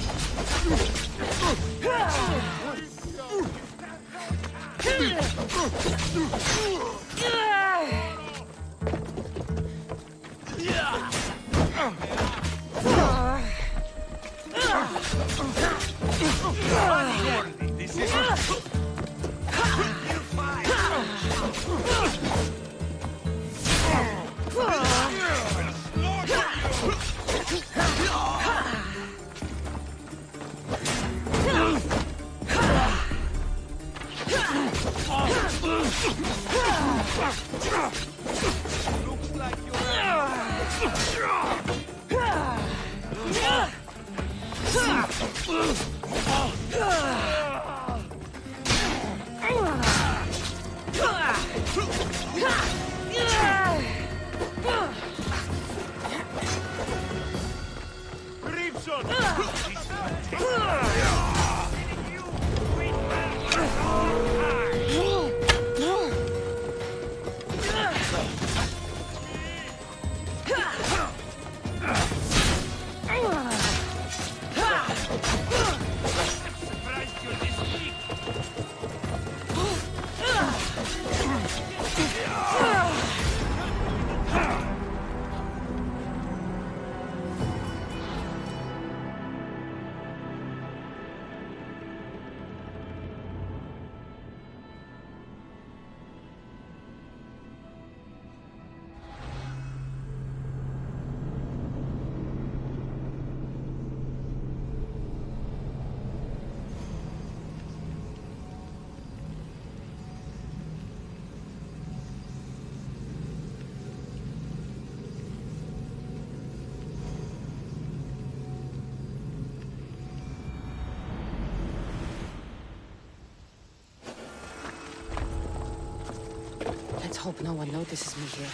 Let's hope no one notices me here.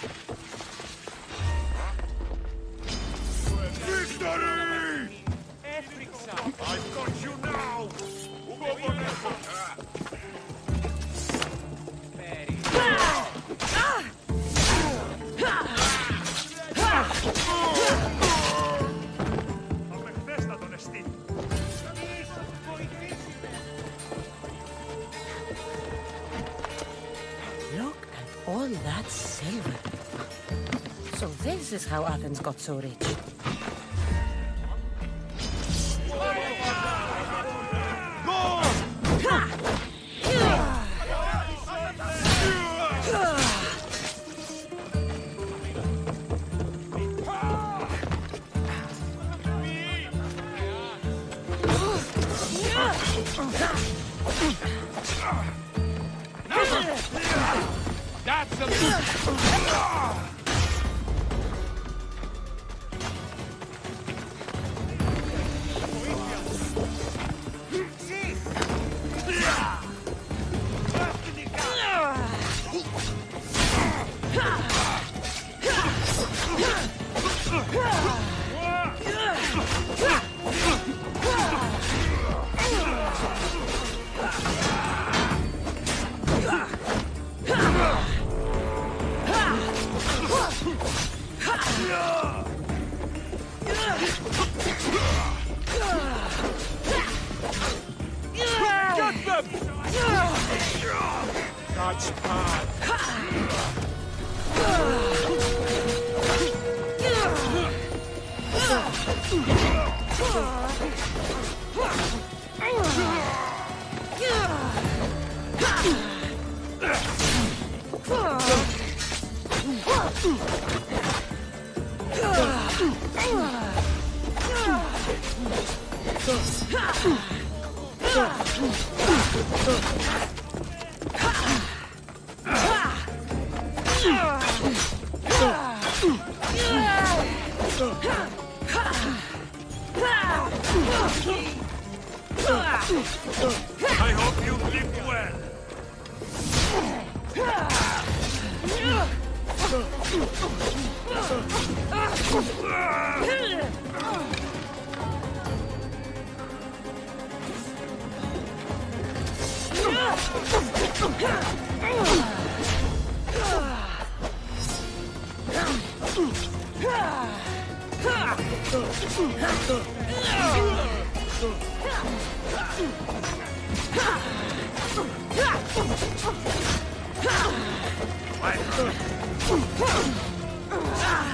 Victory! I've got you now! Look at all that silver. So this is how Athens got so rich. Get them! That's bad. I hope you live well.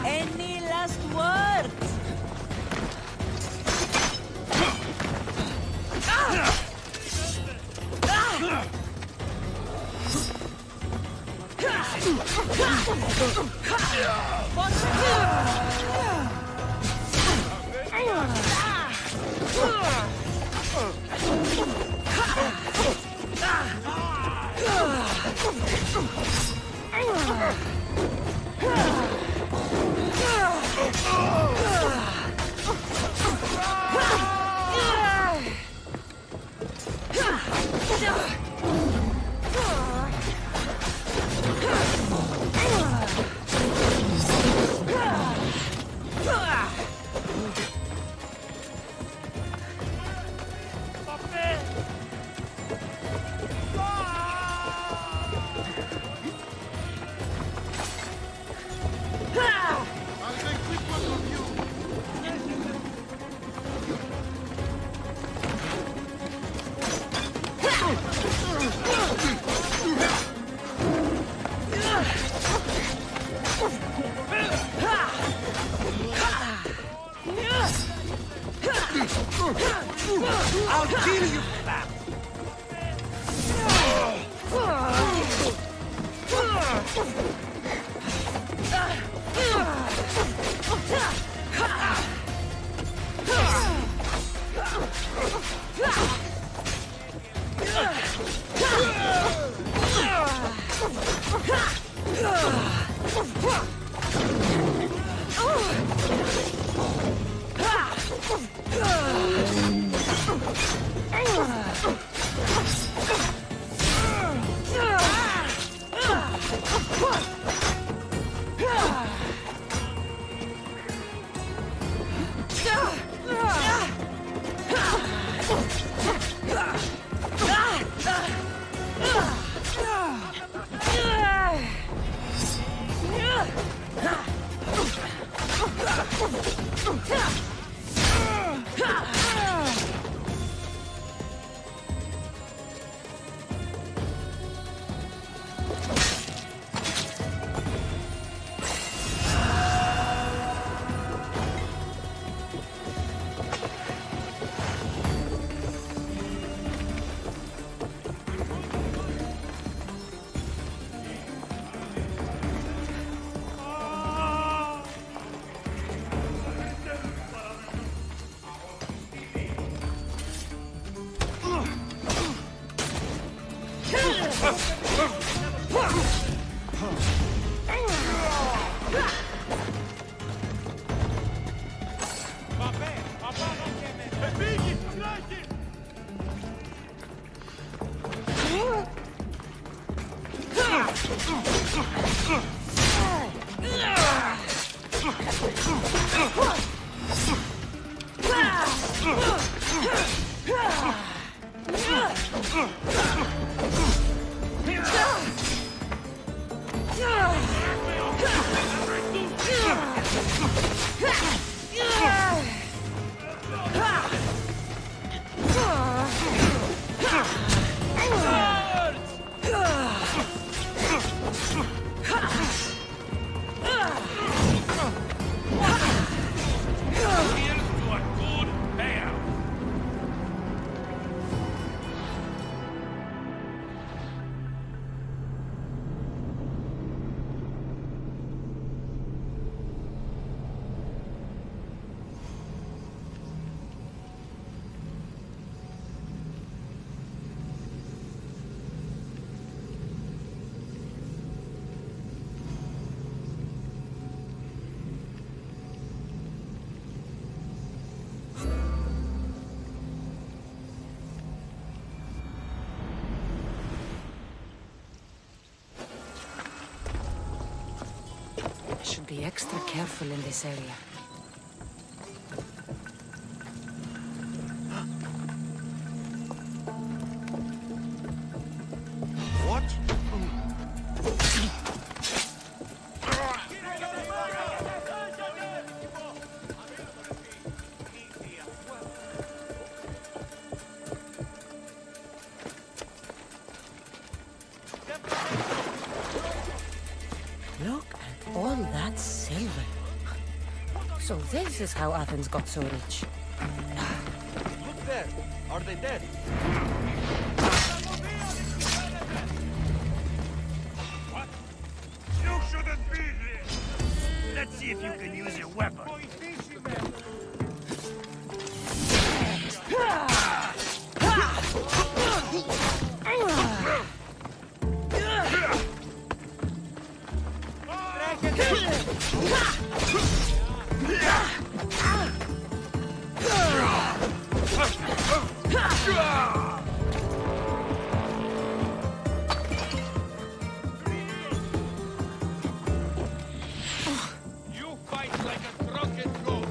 Any last words? I'll kill you, Bap! be extra careful in this area. What? Look at all that silver. So this is how Athens got so rich. Look there. Are they dead? What? You shouldn't be here. Let's see if you can use your weapon. You fight like a drunken goat.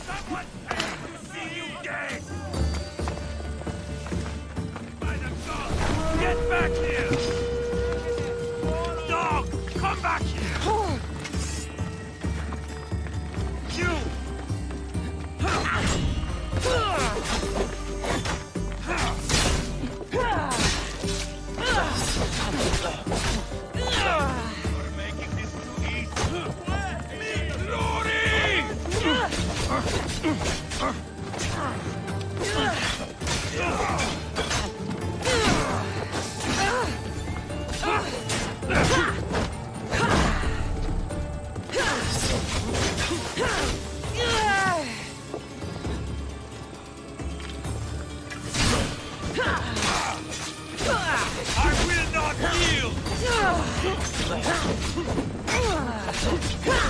Someone pays to see you dead! By the gods! Get back here! Dog! Come back here! You! You're making this too easy. Glory! I will not yield! I've got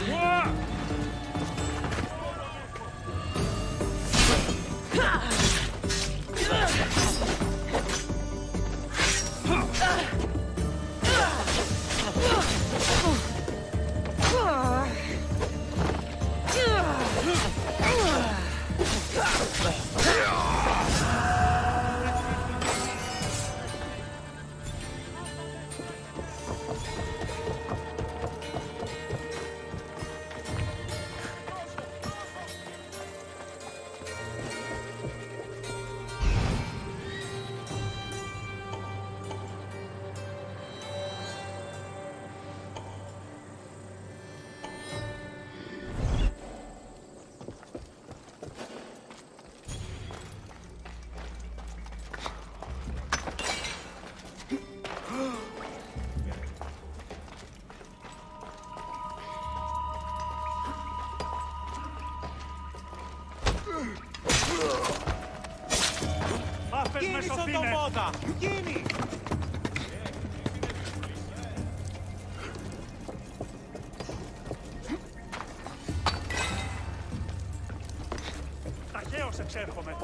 you! Γίνει στον τομότα! Γίνει! Ταχαίως εξέρχομαι.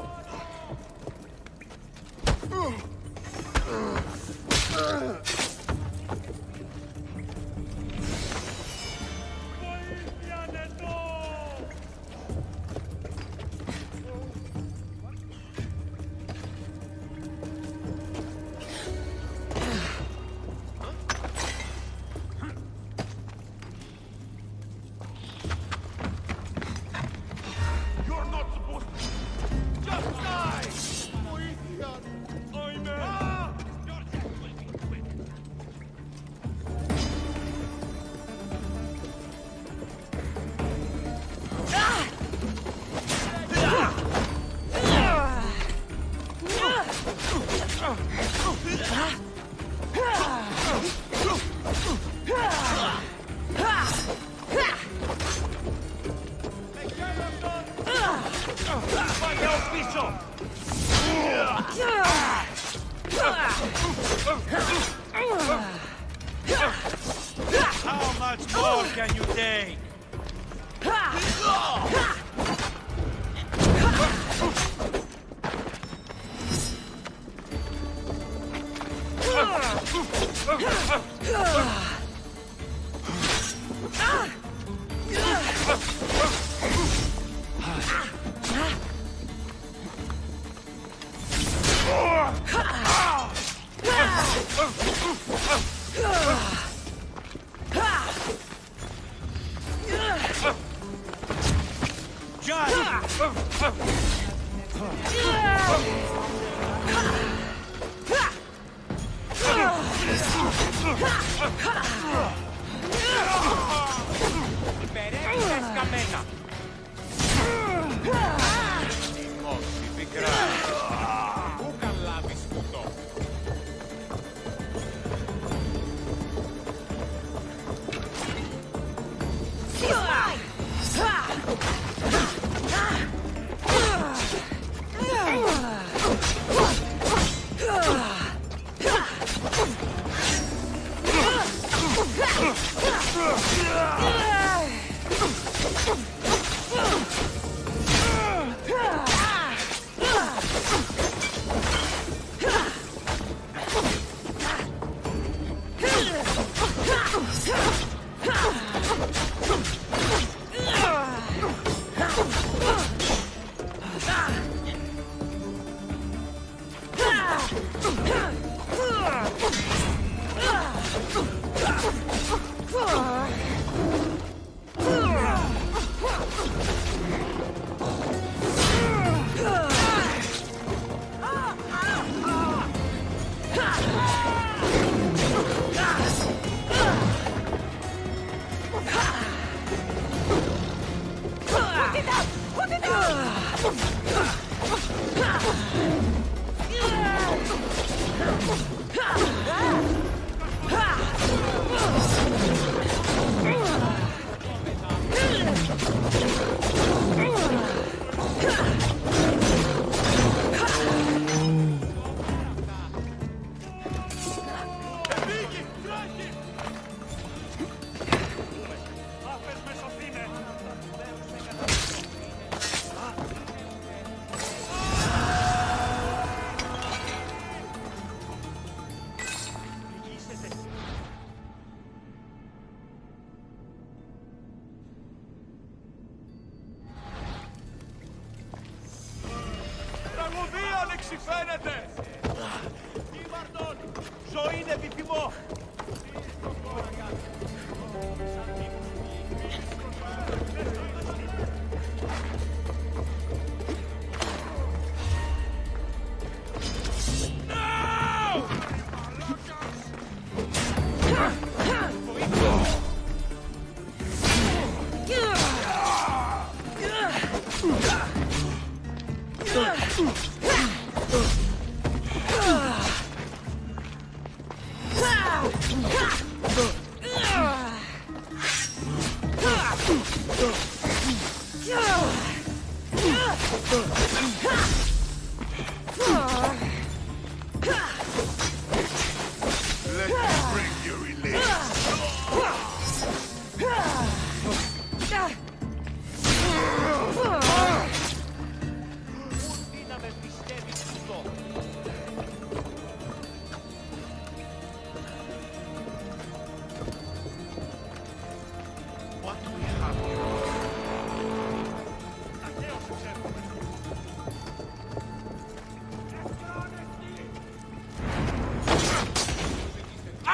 How much more can you take?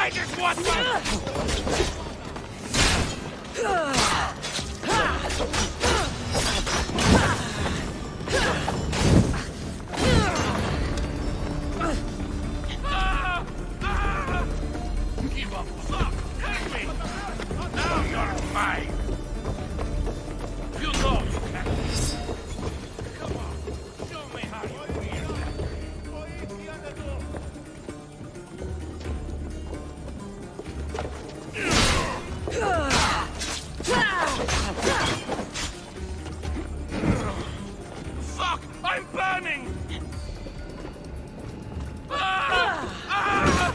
I just want Give up! Stop! Help me! Now you're mine! You know you can. Come on, show me how you feel. Fuck! I'm burning! Ah! Ah!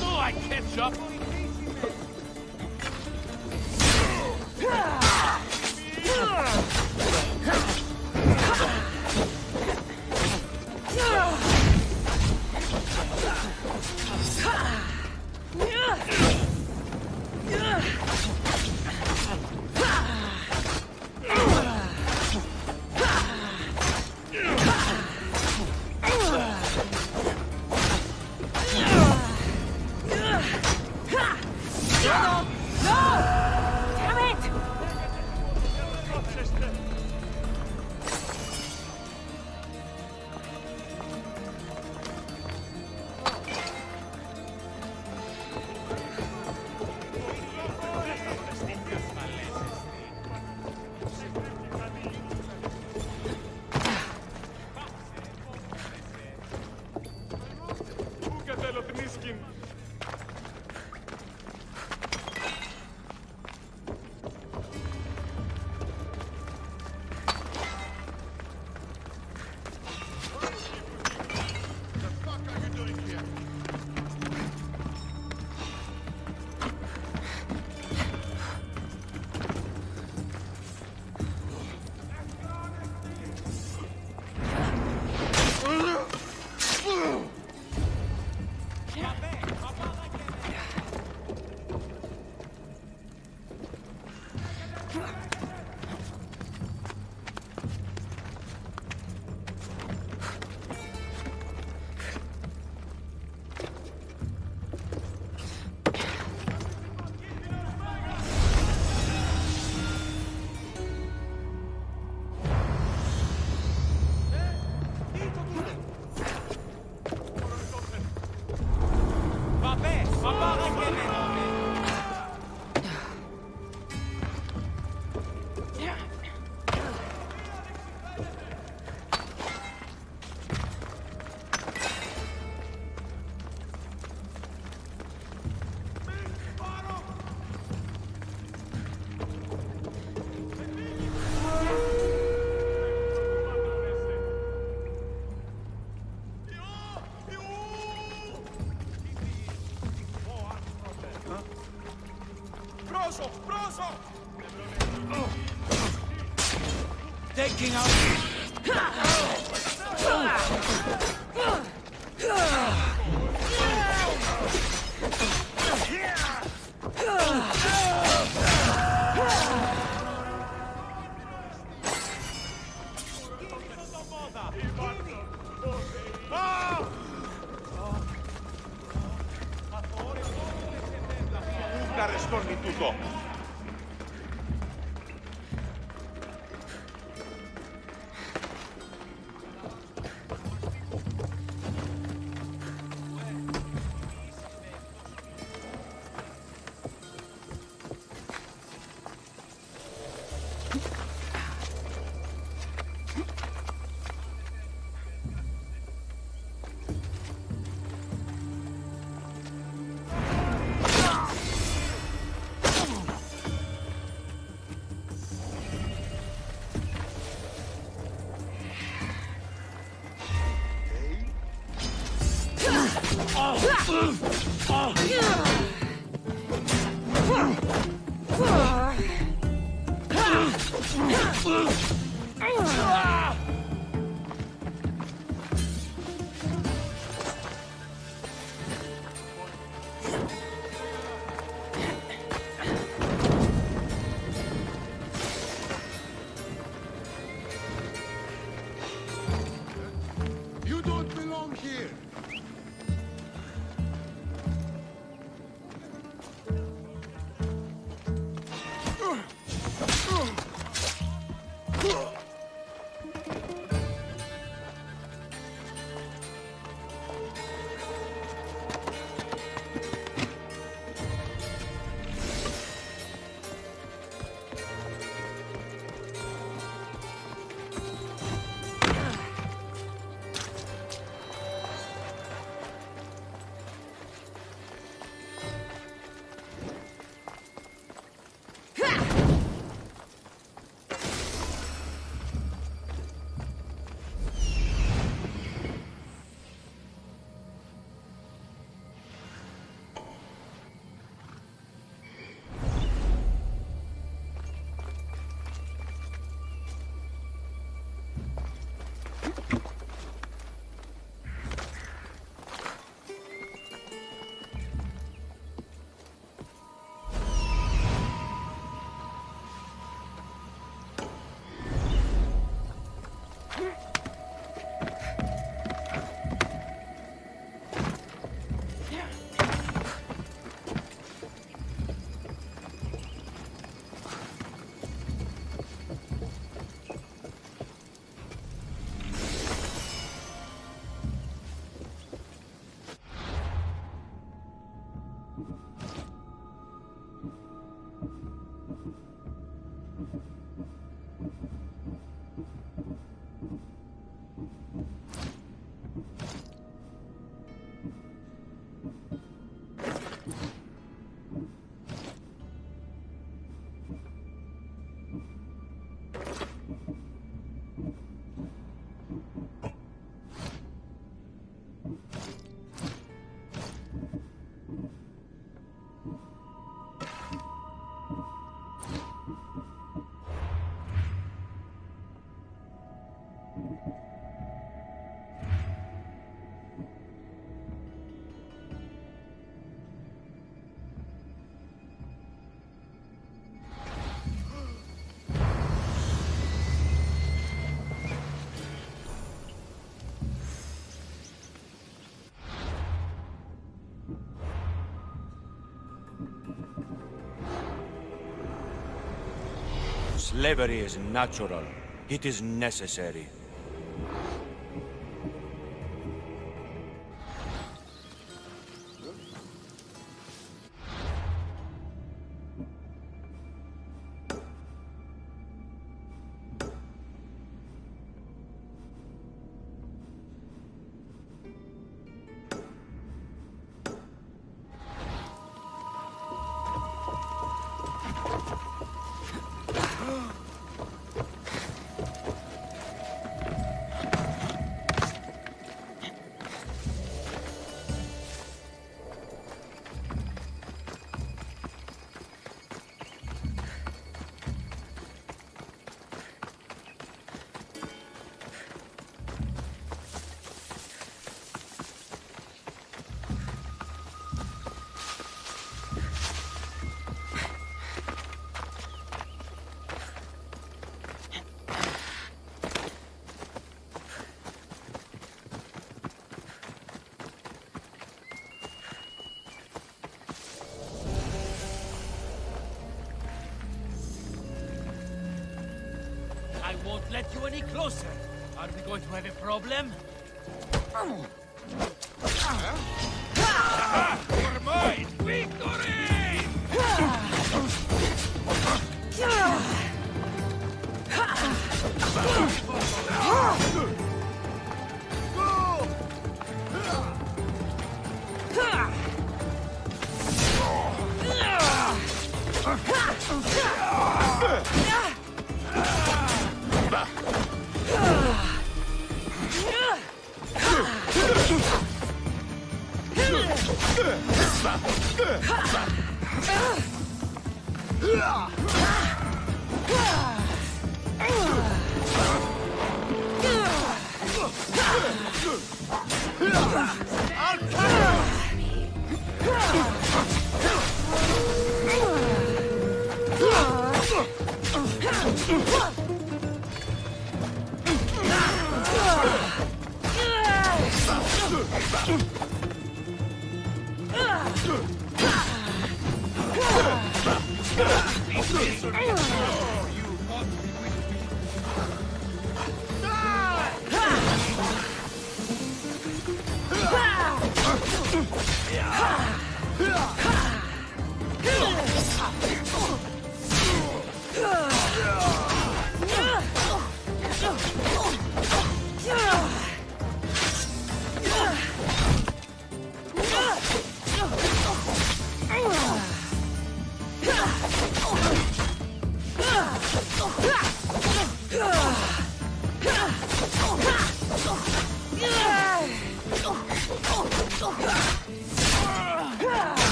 No, I catch up! Taking out. Να ρεστώνει τούτο. You don't belong here. Slavery is natural. It is necessary. I won't let you any closer. Are we going to have a problem? You're mine! Victory!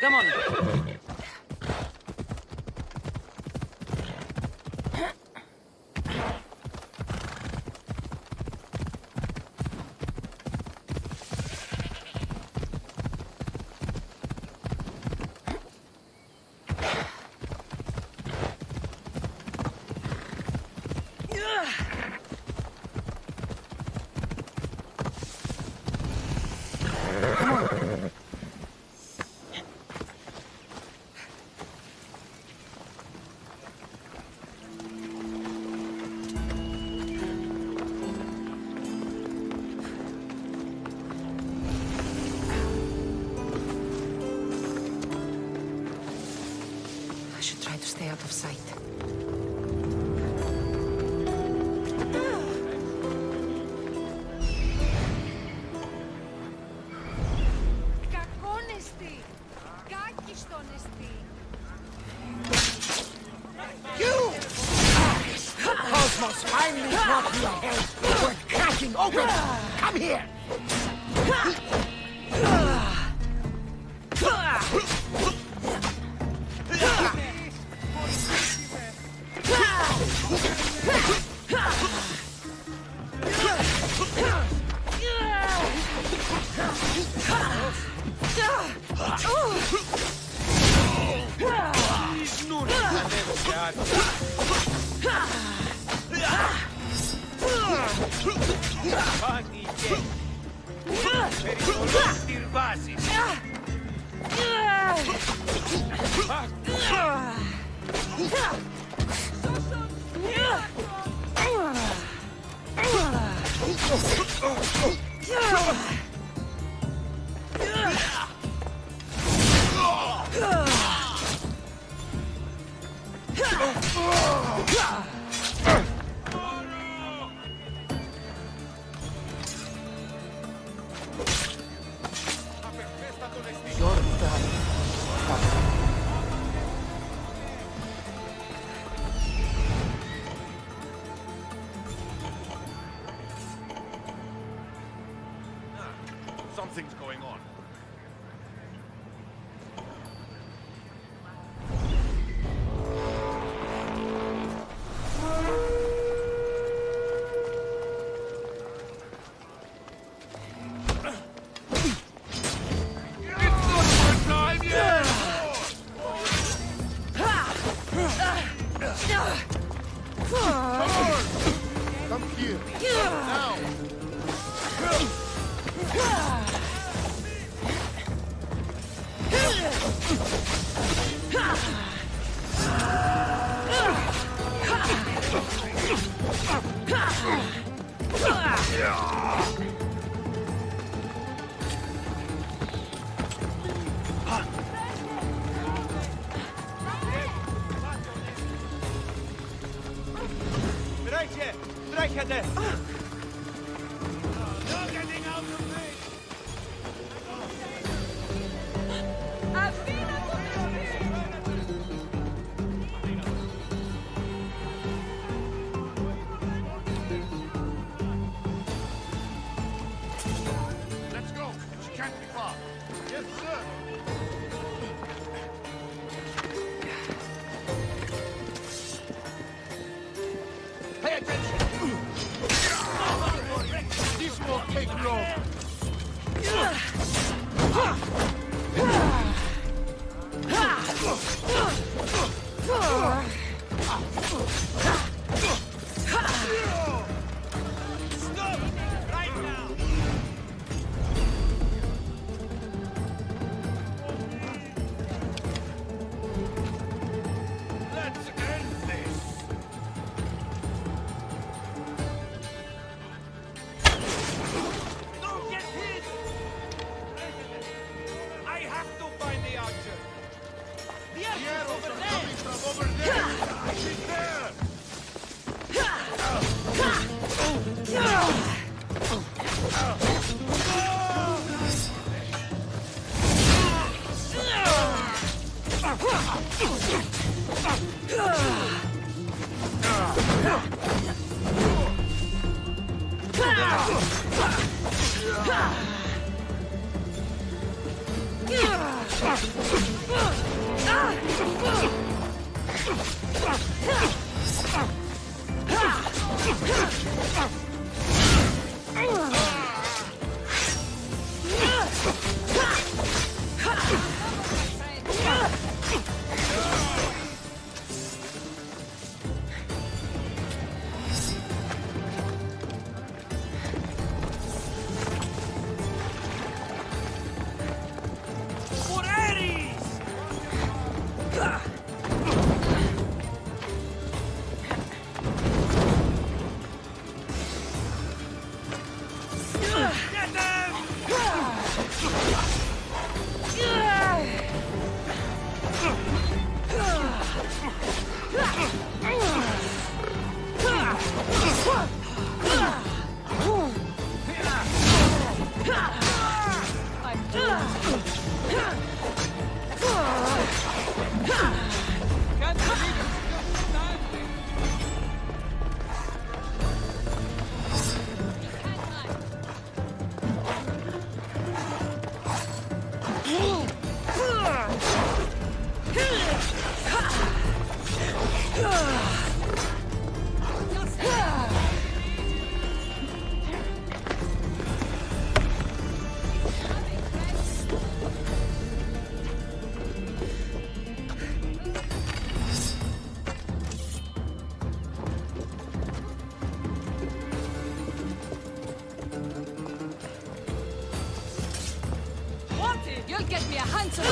Come on. Stay out of sight. You! Cosmos finally brought me a head worth cracking open! Come here! Something's going on. Come here. Now. Brechede! No getting out of me! Let's go. She can't be far. Yes, sir. Pay attention. This won't take long. Stop! Right now! Let's end this. Don't get hit! I have to find the archer. The archer's over there! Coming from over there. She's there. You'll get me a handsome...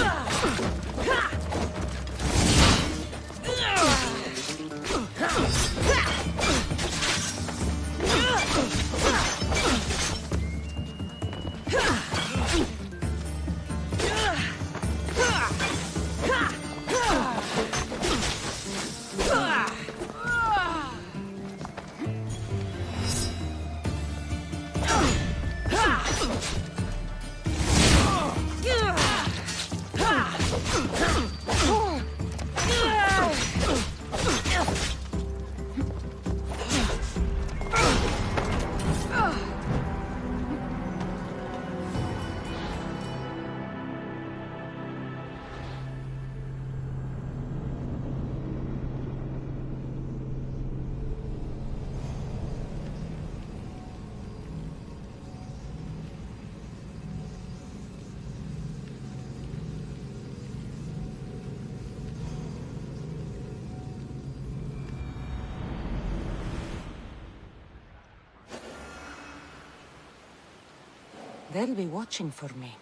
They'll be watching for me.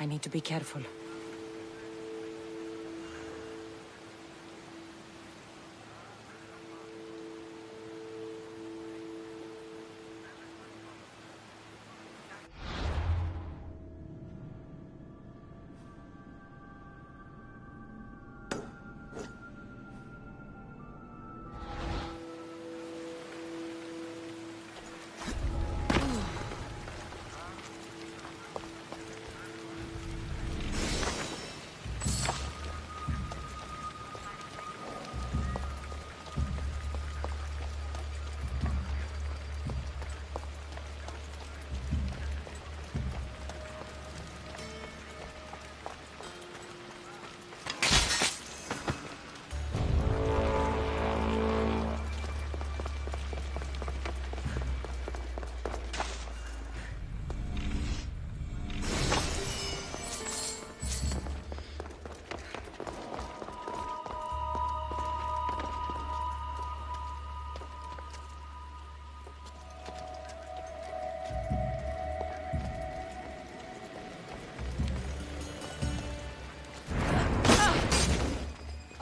I need to be careful.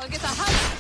I'll get the hut.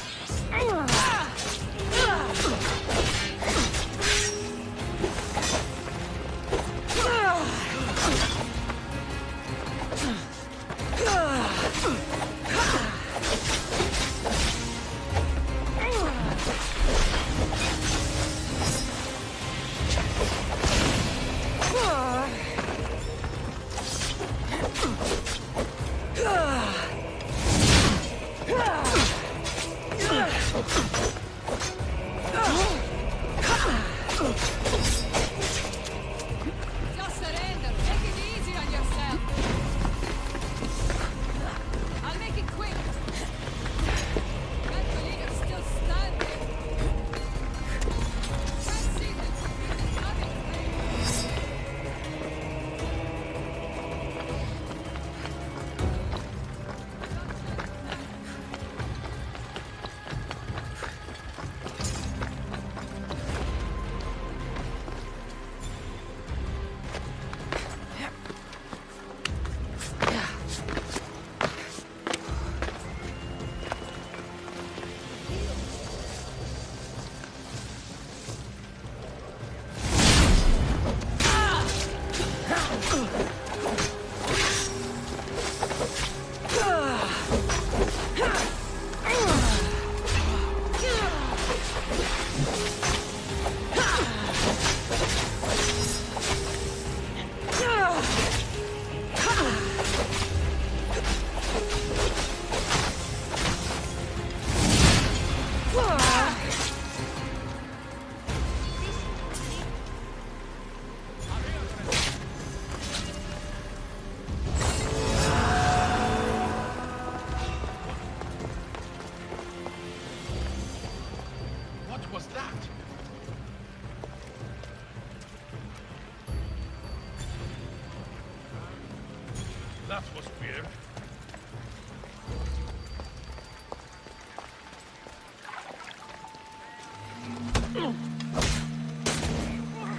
That was weird.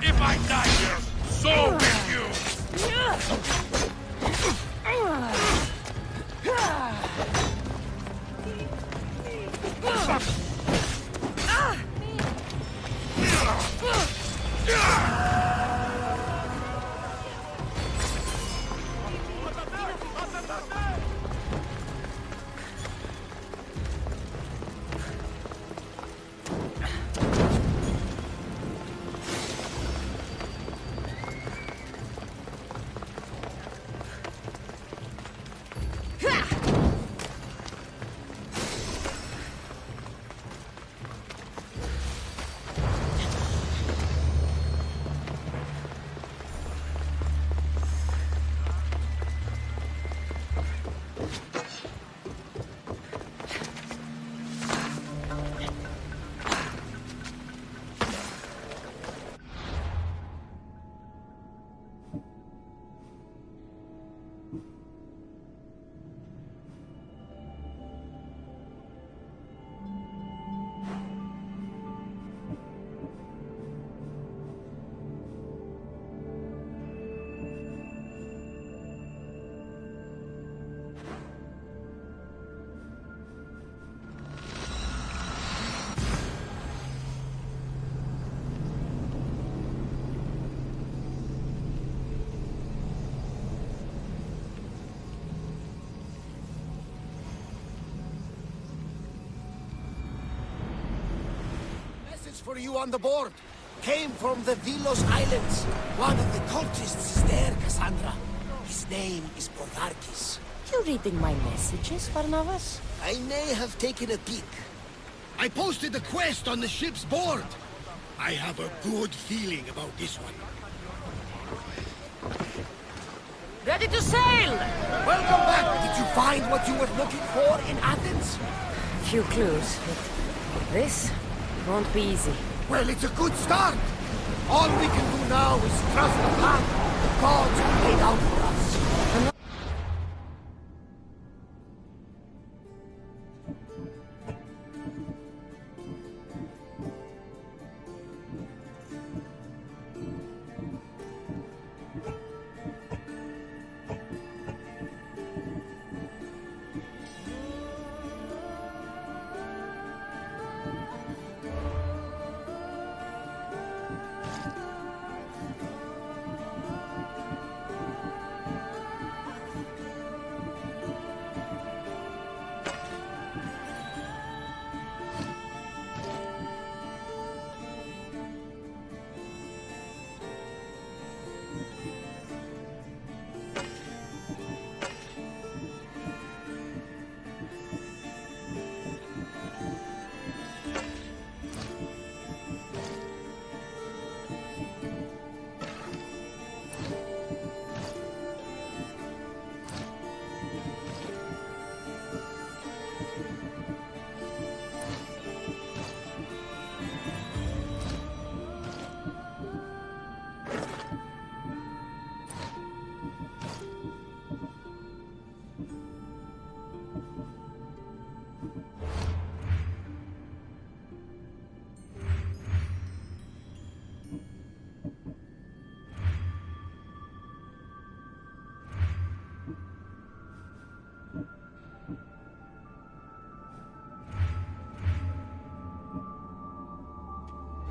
If I die here, so will you! for you on the board. Came from the Vilos Islands. One of the cultists is there, Kassandra. His name is Borgarkis. You reading my messages, Barnabas? I may have taken a peek. I posted the quest on the ship's board. I have a good feeling about this one. Ready to sail! Welcome back! Did you find what you were looking for in Athens? Few clues, but this won't be easy. Well, it's a good start. All we can do now is trust the path the gods have laid out for us.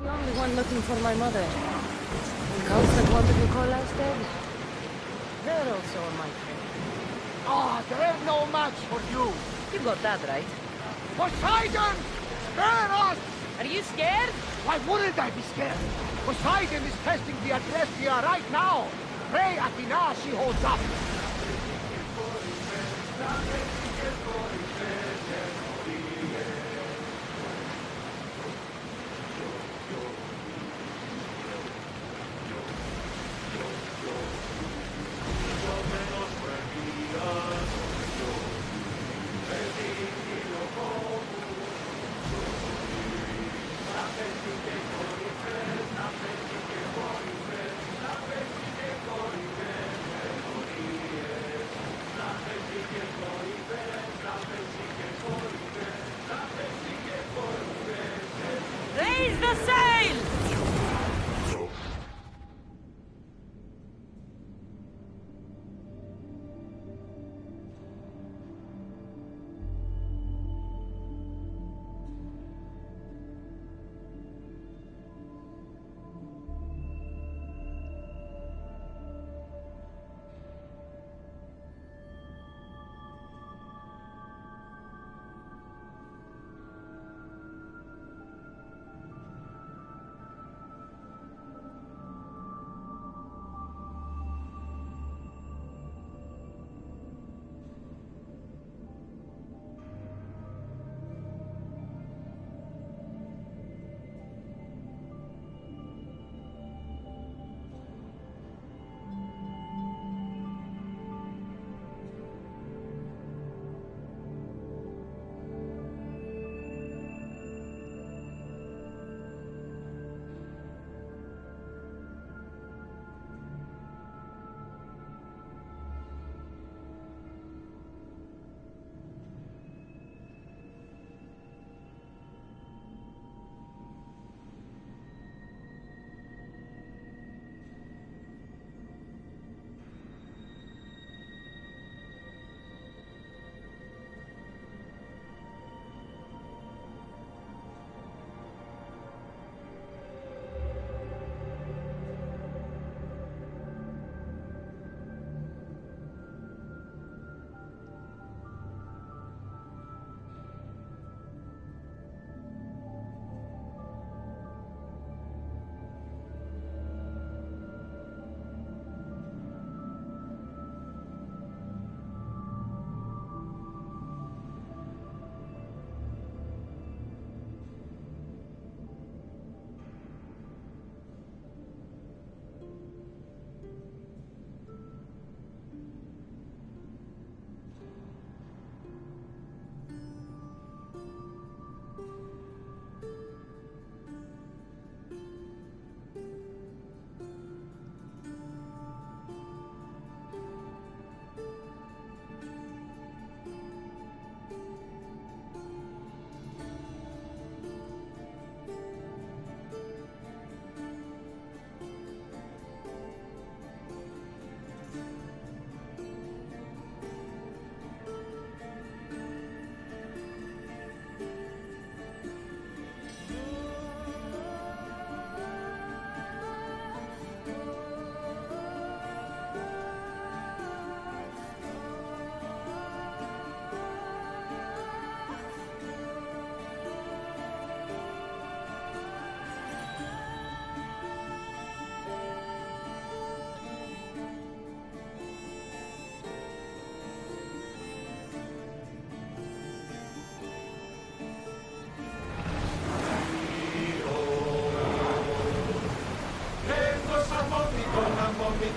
The one looking for my mother. The ghost that wanted Nicolas dead. They're also on my trail. Ah, there ain't no match for you. You got that right. Poseidon! Spare us! Are you scared? Why wouldn't I be scared? Poseidon is testing the Adrestia right now. Pray Athena she holds up. Raise the sail!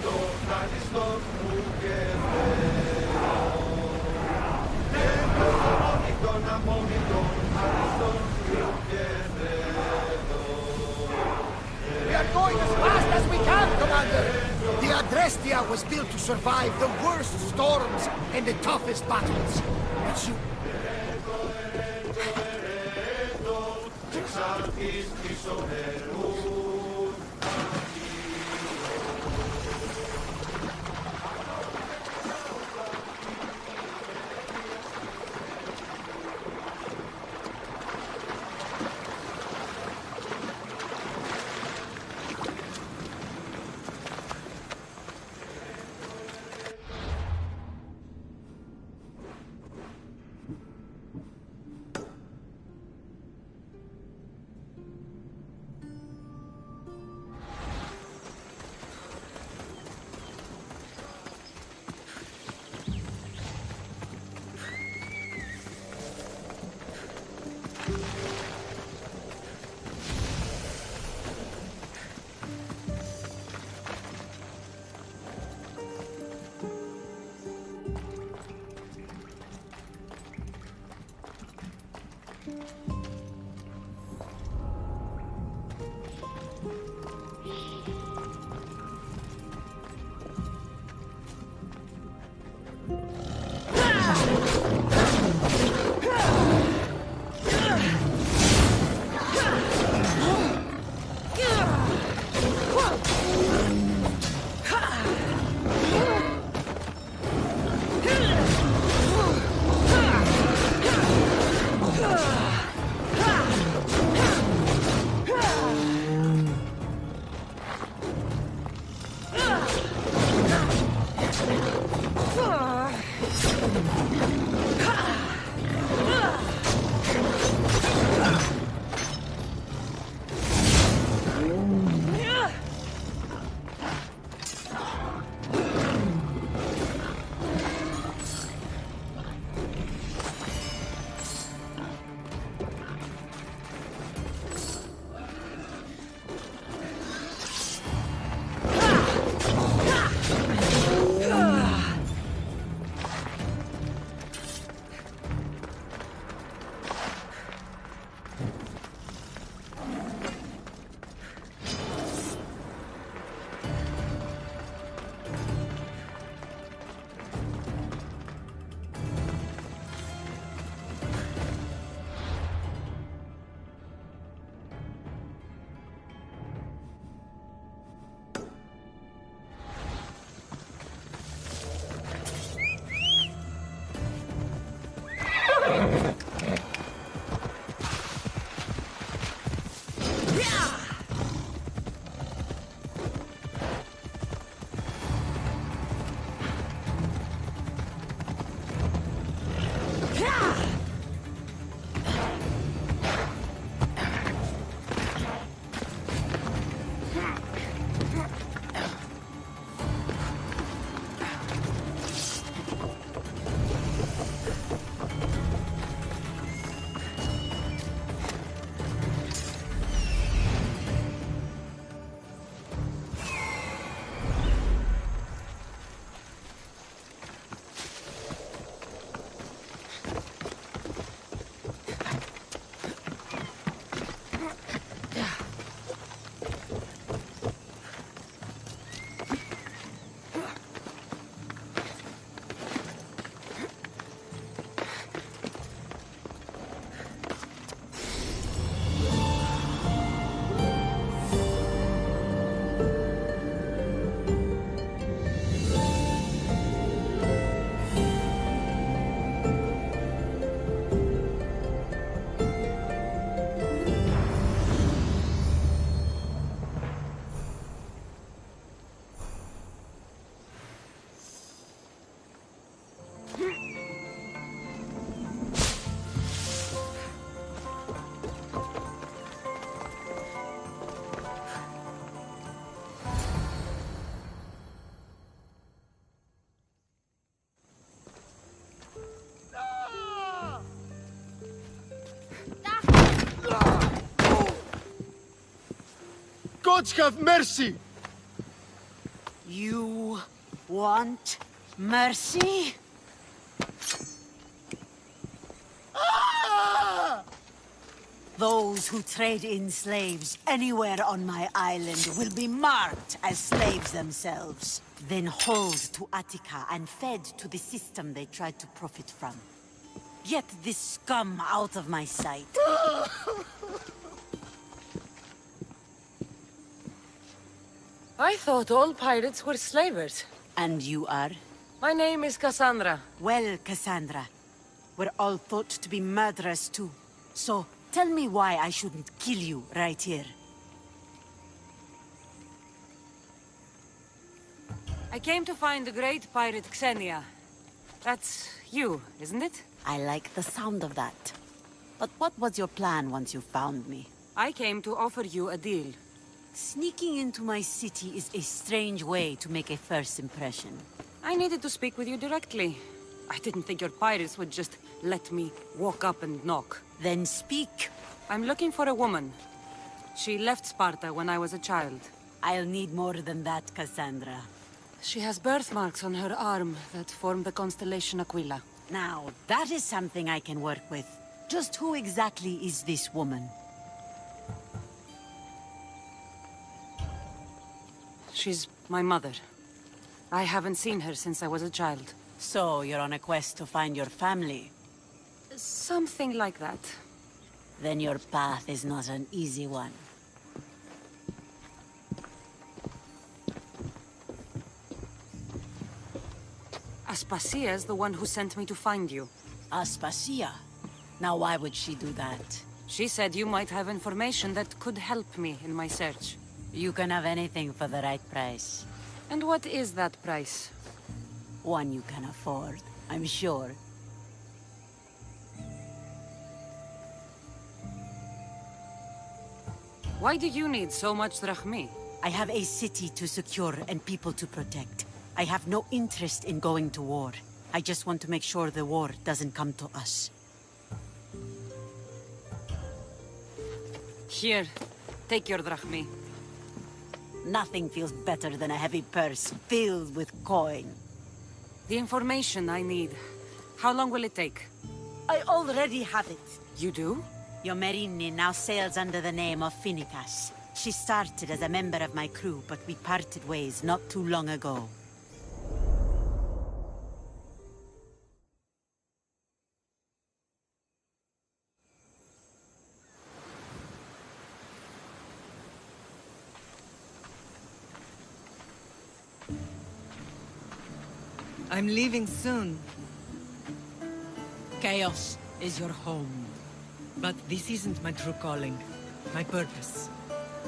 We are going as fast as we can, Commander! The Adrestia was built to survive the worst storms and the toughest battles. But you... Gods have mercy! You want mercy? Those who trade in slaves anywhere on my island will be marked as slaves themselves, then hauled to Attica and fed to the system they tried to profit from. Get this scum out of my sight. I thought all pirates were slavers. And you are? My name is Kassandra. Well, Kassandra, we're all thought to be murderers too. So, tell me why I shouldn't kill you right here. I came to find the great pirate Xenia. That's you, isn't it? I like the sound of that. But what was your plan once you found me? I came to offer you a deal. Sneaking into my city is a strange way to make a first impression. I needed to speak with you directly. I didn't think your pirates would just let me walk up and knock. Then speak. I'm looking for a woman. She left Sparta when I was a child. I'll need more than that, Kassandra. She has birthmarks on her arm that form the constellation Aquila. Now, that is something I can work with. Just who exactly is this woman? She's my mother. I haven't seen her since I was a child. So, you're on a quest to find your family? Something like that. Then your path is not an easy one. Aspasia's the one who sent me to find you. Aspasia? Now why would she do that? She said you might have information that could help me in my search. You can have anything for the right price. And what is that price? One you can afford, I'm sure. Why do you need so much drachmi? I have a city to secure and people to protect. I have no interest in going to war. I just want to make sure the war doesn't come to us. Here, take your drachmi. Nothing feels better than a heavy purse filled with coin. The information I need. How long will it take? I already have it. You do? Yomerini now sails under the name of Finicas. She started as a member of my crew, but we parted ways not too long ago. I'm leaving soon. Chaos is your home. But this isn't my true calling. My purpose.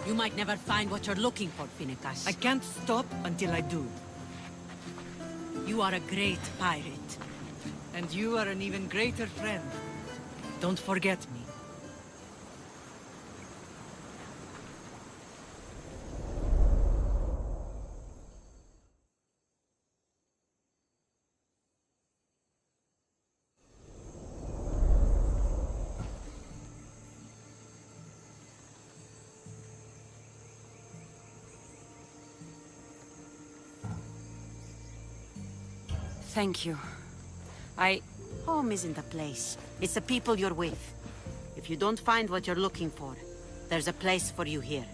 You might never find what you're looking for, Finicas. I can't stop until I do. You are a great pirate. And you are an even greater friend. Don't forget me. Thank you. Home isn't a place. It's the people you're with. If you don't find what you're looking for, there's a place for you here.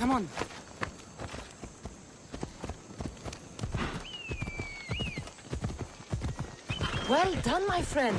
Come on. Well done, my friend.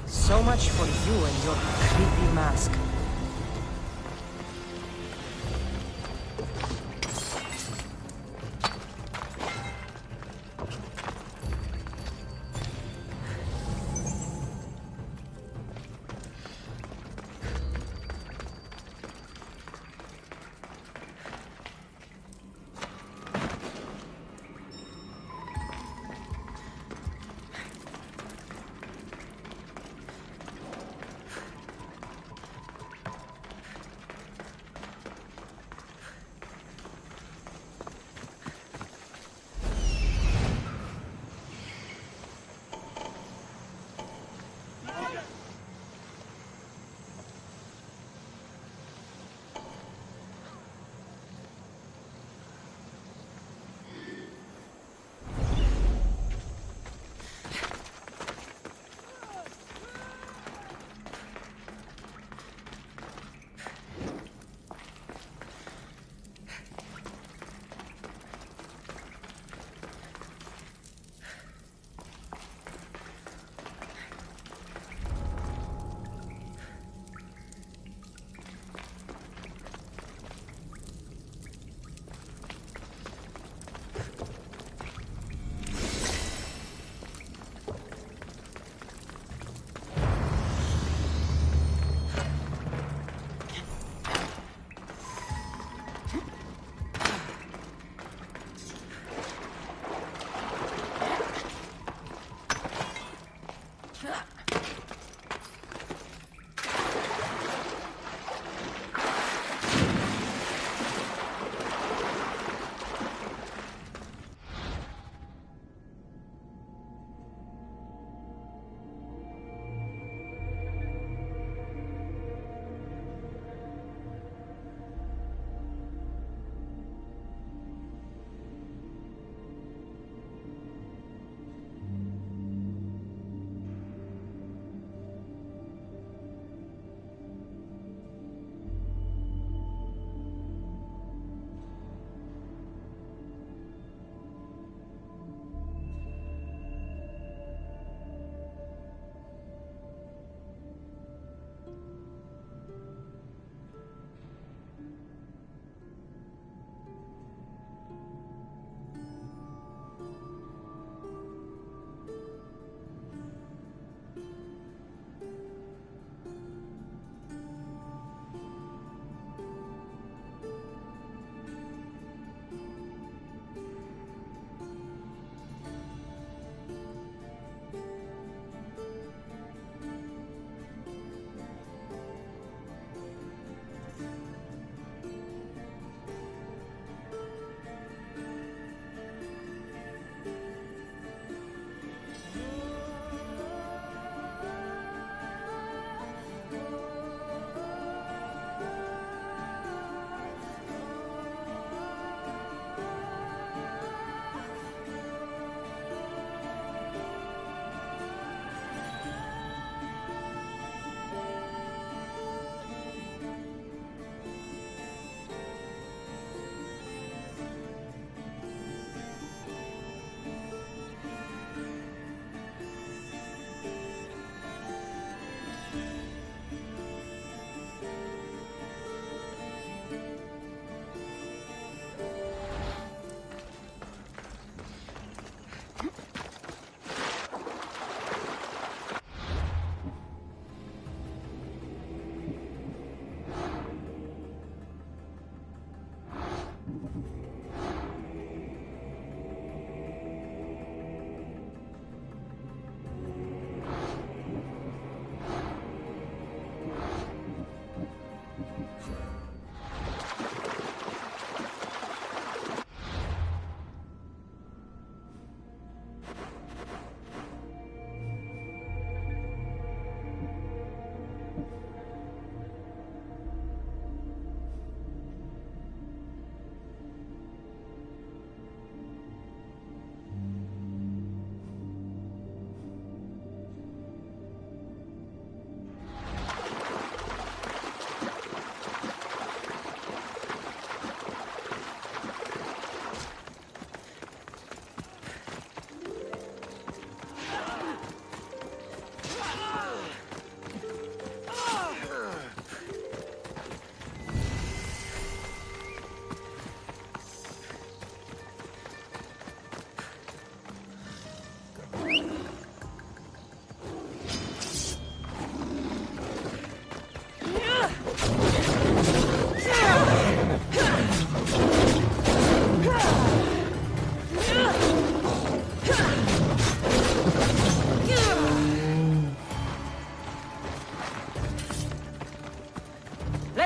So much for you and your creepy mask.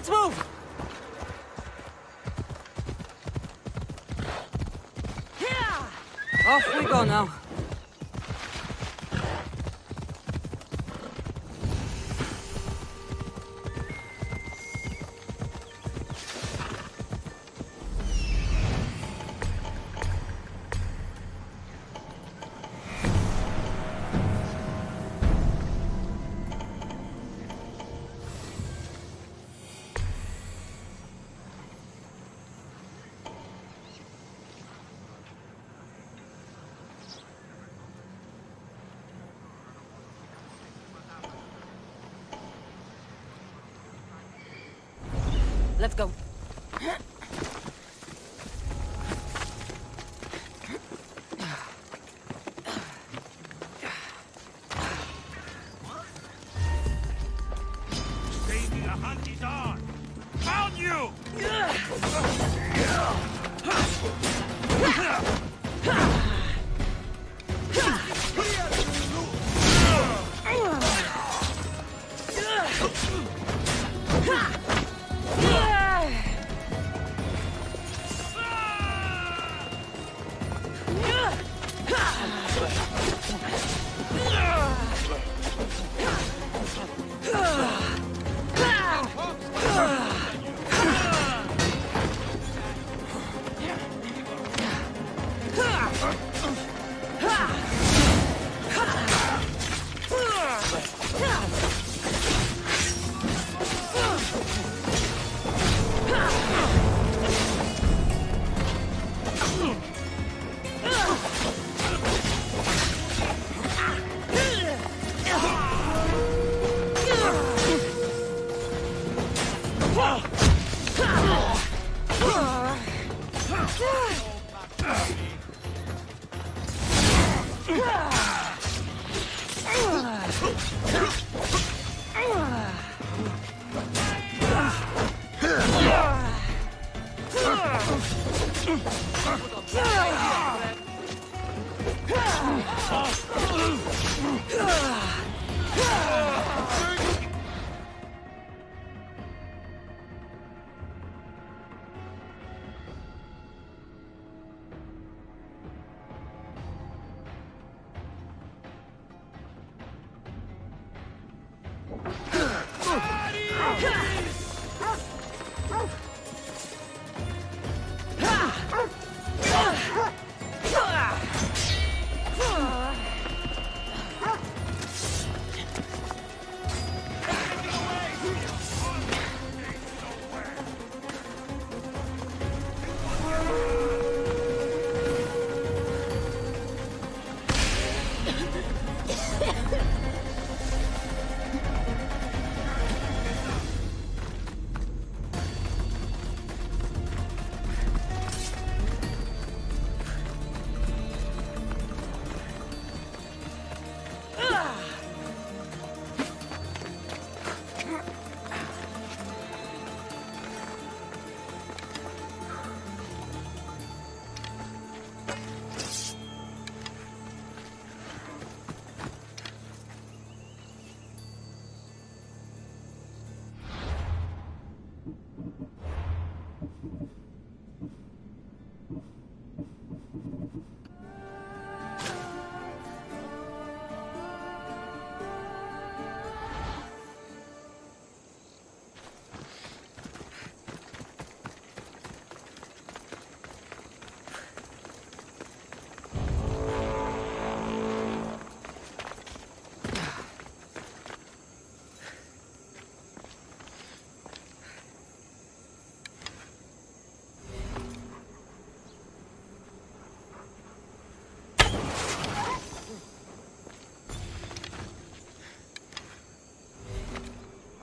Let's move! Off we go now. Let's go. Baby, the hunt is on! Found you!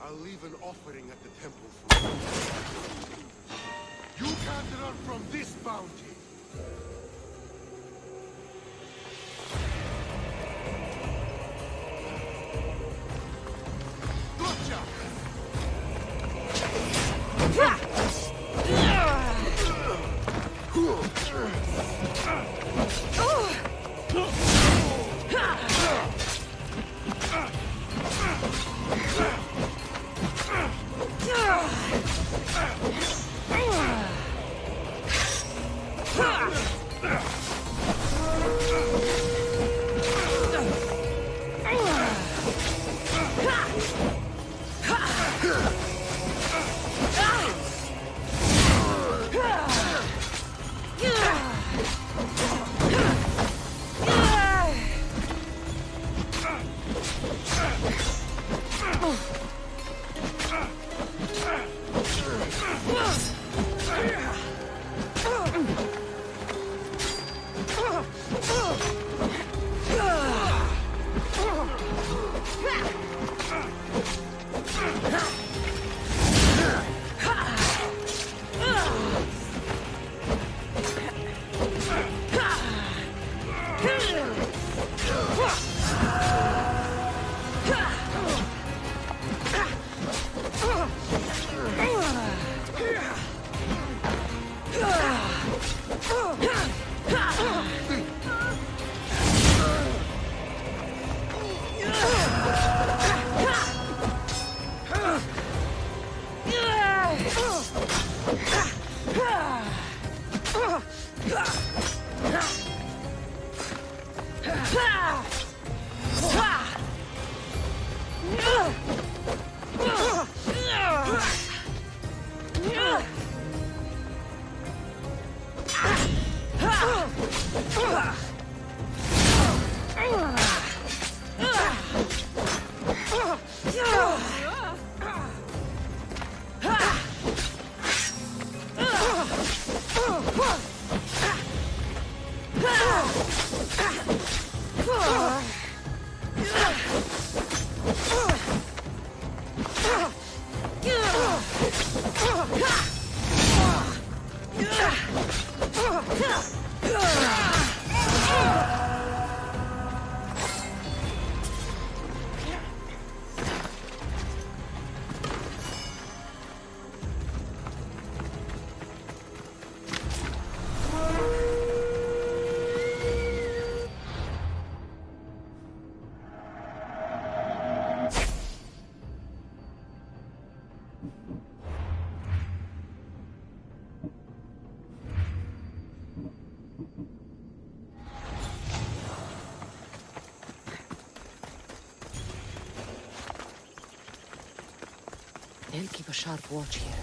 I'll leave an offering at the temple for you. You can't run from this bounty! Gotcha! They'll keep a sharp watch here.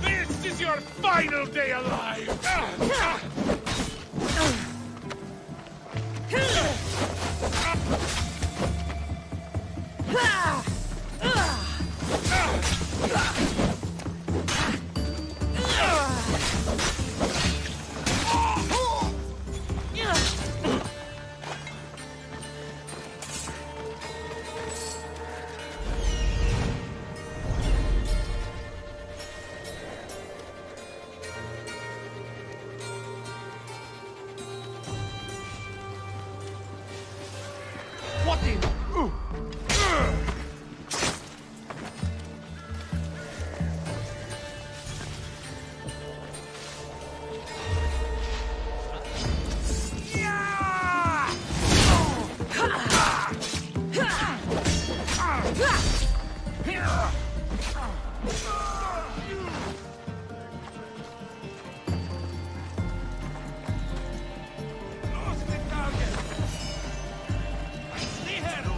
This is your final day alive! What in? Lost the target! I see her!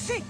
See?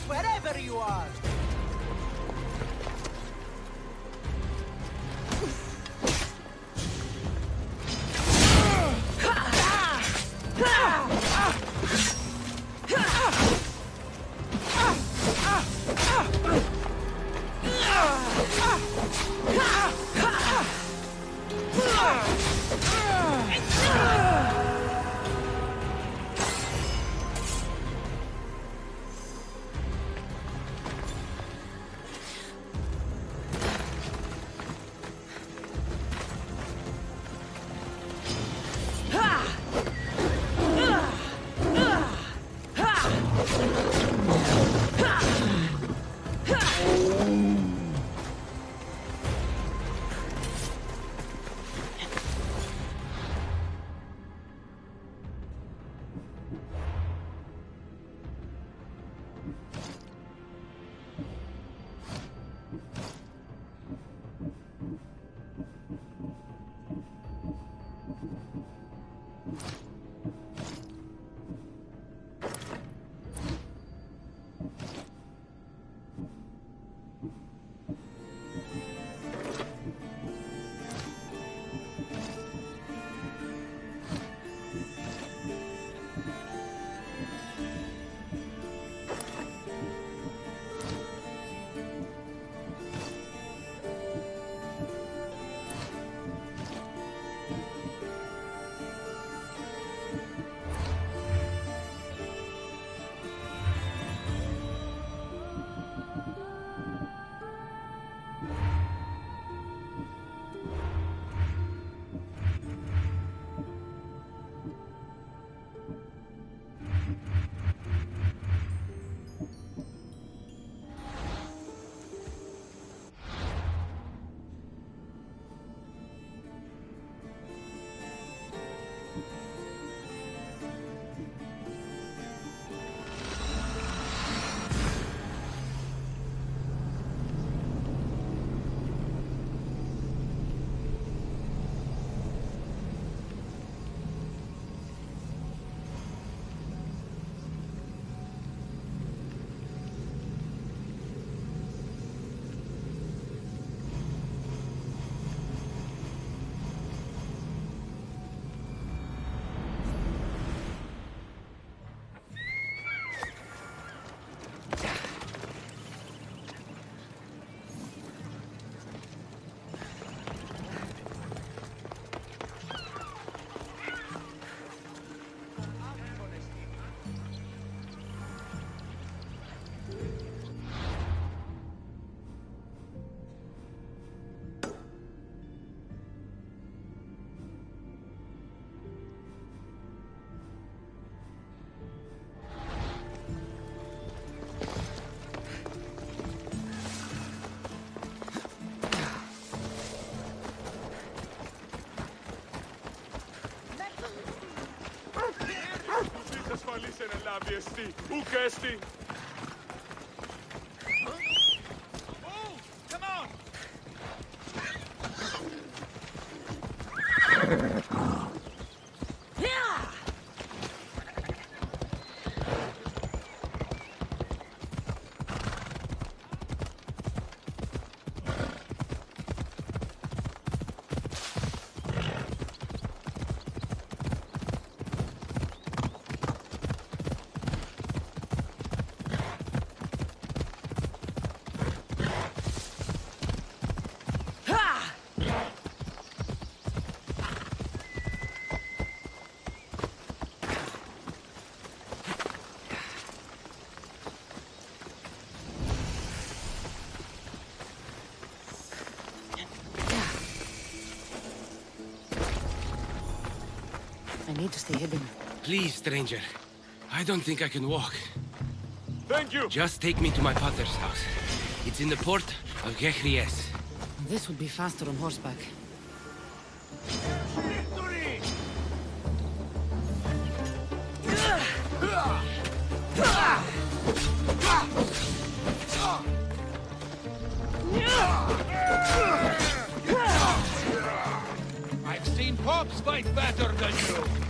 Wherever you are! Come on! need to stay hidden. Please, stranger. I don't think I can walk. Thank you. Just take me to my father's house. It's in the port of Gechries. This would be faster on horseback. Victory! I've seen Pops fight better than you.